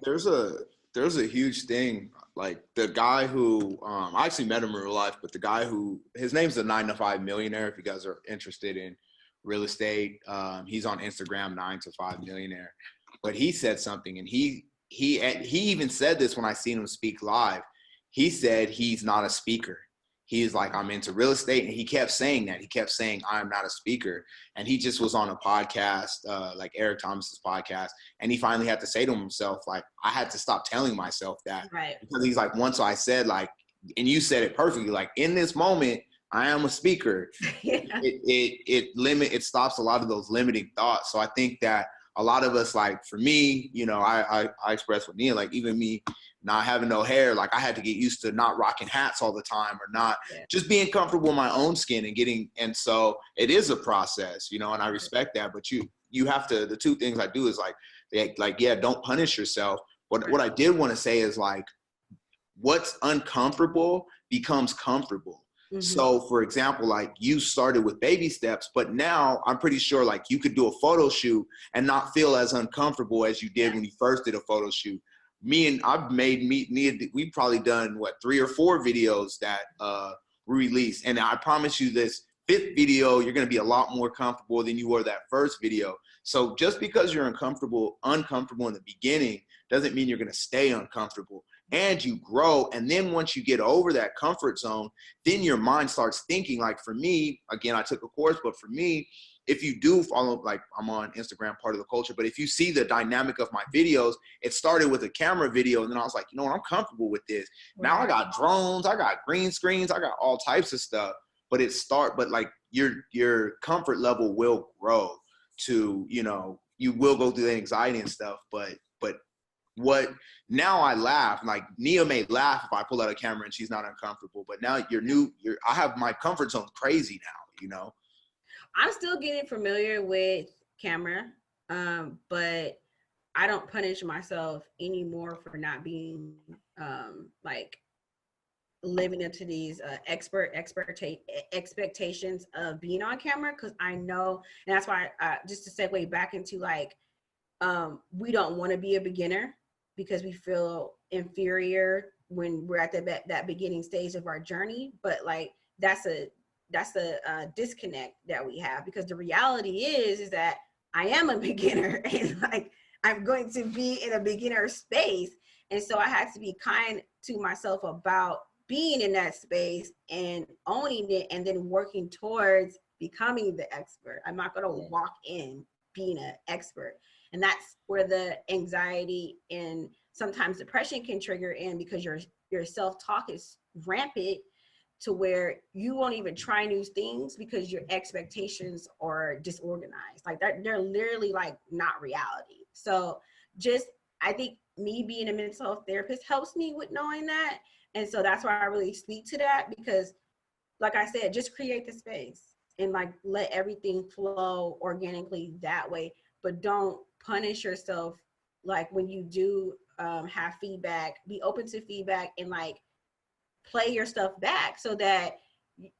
There's a huge thing, like the guy who I actually met him in real life, but the guy his name's the 9 to 5 Millionaire. If you guys are interested in real estate, he's on Instagram, 9 to 5 Millionaire. But he said something, and he even said this when I seen him speak live. He said he's not a speaker. He's like, I'm into real estate. And he kept saying that. He kept saying, I'm not a speaker. And he just was on a podcast, like Eric Thomas's podcast. And he finally had to say to himself, like, I had to stop telling myself that. Right. Because he's like, once I said, like, and you said it perfectly, like, in this moment, I am a speaker. Yeah. It stops a lot of those limiting thoughts. So I think that a lot of us, like for me, I express with Nia, like even me not having no hair, like I had to get used to not rocking hats all the time, or not just being comfortable in my own skin and so it is a process, and I respect that. But you have to, the two things I do is yeah, don't punish yourself. What I did want to say is like, what's uncomfortable becomes comfortable. Mm-hmm. So for example, like you started with baby steps, but now I'm pretty sure like you could do a photo shoot and not feel as uncomfortable as you did when you first did a photo shoot. We've probably done 3 or 4 videos that we released. And I promise you this 5th video, you're going to be a lot more comfortable than you were that first video. So just because you're uncomfortable in the beginning doesn't mean you're going to stay uncomfortable. And you grow. And then once you get over that comfort zone, then your mind starts thinking. Like for me, again, I took a course, but for me, if you do follow, like I'm on Instagram, part of the culture, but if you see the dynamic of my videos, it started with a camera video. And then I was like, you know what, I'm comfortable with this. Now I got drones, I got green screens, I got all types of stuff, but like your comfort level will grow to, you will go through the anxiety and stuff, but now I laugh, like Nia may laugh if I pull out a camera and she's not uncomfortable, but now I have my comfort zone crazy now, I'm still getting familiar with camera, but I don't punish myself anymore for not being like living up to these expectations of being on camera, because I know, and that's why just to segue back into like, we don't want to be a beginner because we feel inferior when we're at that beginning stage of our journey. But like that's a disconnect that we have, because the reality is that I am a beginner and like I'm going to be in a beginner space. And so I had to be kind to myself about being in that space and owning it, and then working towards becoming the expert. I'm not going to walk in being an expert. And that's where the anxiety and sometimes depression can trigger in, because your self-talk is rampant to where you won't even try new things because your expectations are disorganized. Like they're literally like not reality. So I think me being a mental health therapist helps me with knowing that. And so that's why I really speak to that, because like I said, just create the space and like let everything flow organically that way, but don't punish yourself. Like when you do have feedback, be open to feedback and like play your stuff back, so that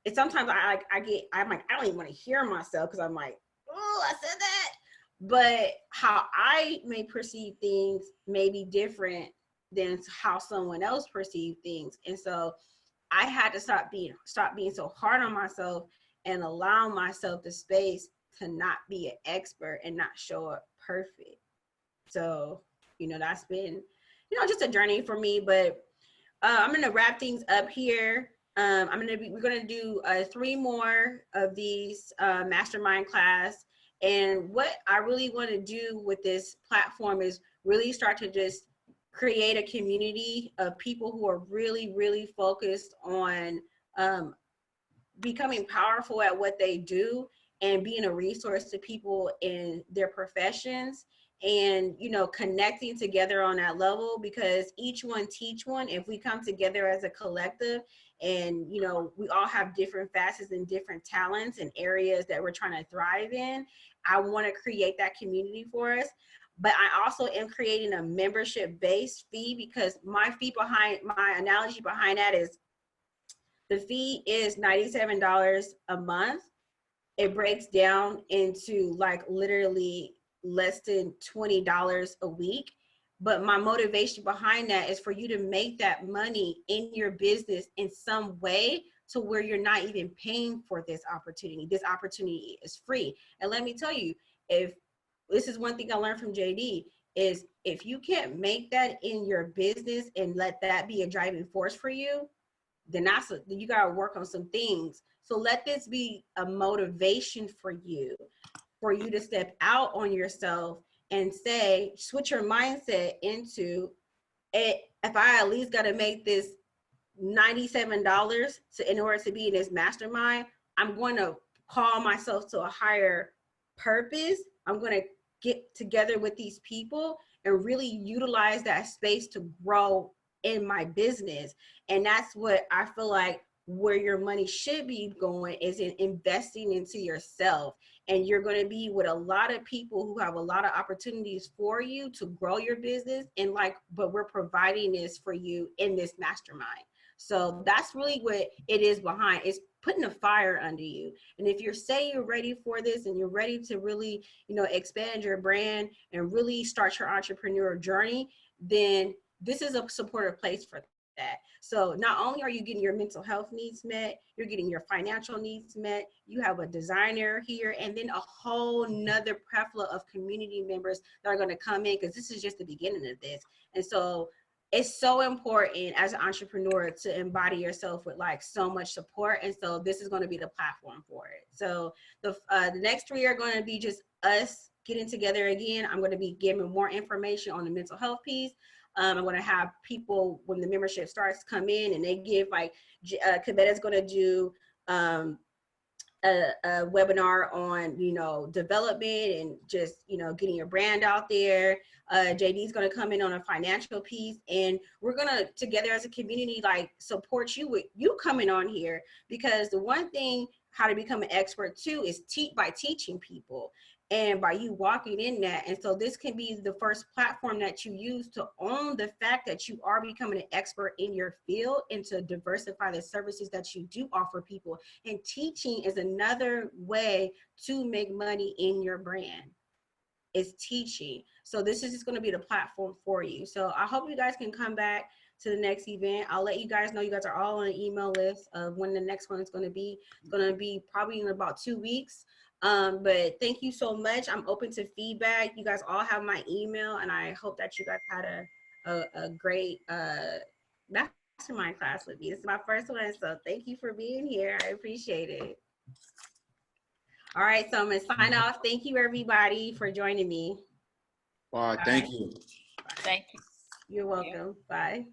it's sometimes I'm like, I don't even want to hear myself, because I'm like, oh, I said that. But how I may perceive things may be different than how someone else perceives things. And so I had to stop being so hard on myself and allow myself the space to not be an expert and not show up perfect. So, that's been, just a journey for me. But I'm going to wrap things up here. We're going to do 3 more of these mastermind class. And what I really want to do with this platform is really start to just create a community of people who are really, really focused on becoming powerful at what they do and being a resource to people in their professions, and connecting together on that level, because each one teach one. If we come together as a collective, and we all have different facets and different talents and areas that we're trying to thrive in, I want to create that community for us. But I also am creating a membership-based fee, because my analogy behind that is the fee is $97 a month. It breaks down into like literally less than $20 a week. But my motivation behind that is for you to make that money in your business in some way, to where you're not even paying for this opportunity. This opportunity is free. And let me tell you, if this is one thing I learned from JD, is if you can't make that in your business and let that be a driving force for you, then you got to work on some things. So let this be a motivation for you to step out on yourself and switch your mindset into it. If I at least got to make this $97 in order to be in this mastermind, I'm going to call myself to a higher purpose. I'm going to get together with these people and really utilize that space to grow in my business. And that's what I feel like where your money should be going is in investing into yourself. And you're going to be with a lot of people who have a lot of opportunities for you to grow your business. And but we're providing this for you in this mastermind. So that's really what it is behind. It's putting a fire under you. And if you're saying you're ready for this and you're ready to really, expand your brand and really start your entrepreneur journey, then this is a supportive place for that. So not only are you getting your mental health needs met, you're getting your financial needs met, you have a designer here, and then a whole nother plethora of community members that are going to come in, because this is just the beginning of this. And so it's so important as an entrepreneur to embody yourself with so much support. And so this is going to be the platform for it. So the next 3 are going to be just us getting together again. I'm going to be giving more information on the mental health piece. I'm going to have people, when the membership starts, come in and they give Kabetta's going to do a webinar on, development and just, getting your brand out there. JD's going to come in on a financial piece, and we're going to together as a community, support you with you coming on here, because the one thing how to become an expert too is by teaching people and by you walking in that. And so this can be the first platform that you use to own the fact that you are becoming an expert in your field and to diversify the services that you do offer people. And teaching is another way to make money in your brand. Is teaching. So this is just going to be the platform for you. So I hope you guys can come back to the next event. I'll let you guys know. You guys are all on an email list of when the next one is going to be. It's going to be probably in about 2 weeks. But thank you so much. I'm open to feedback. You guys all have my email, and I hope that you guys had a great mastermind class with me. This is my first one, so thank you for being here. I appreciate it. All right, so I'm gonna sign off. Thank you, everybody, for joining me. All right, thank you. Thank you. You're welcome. Bye.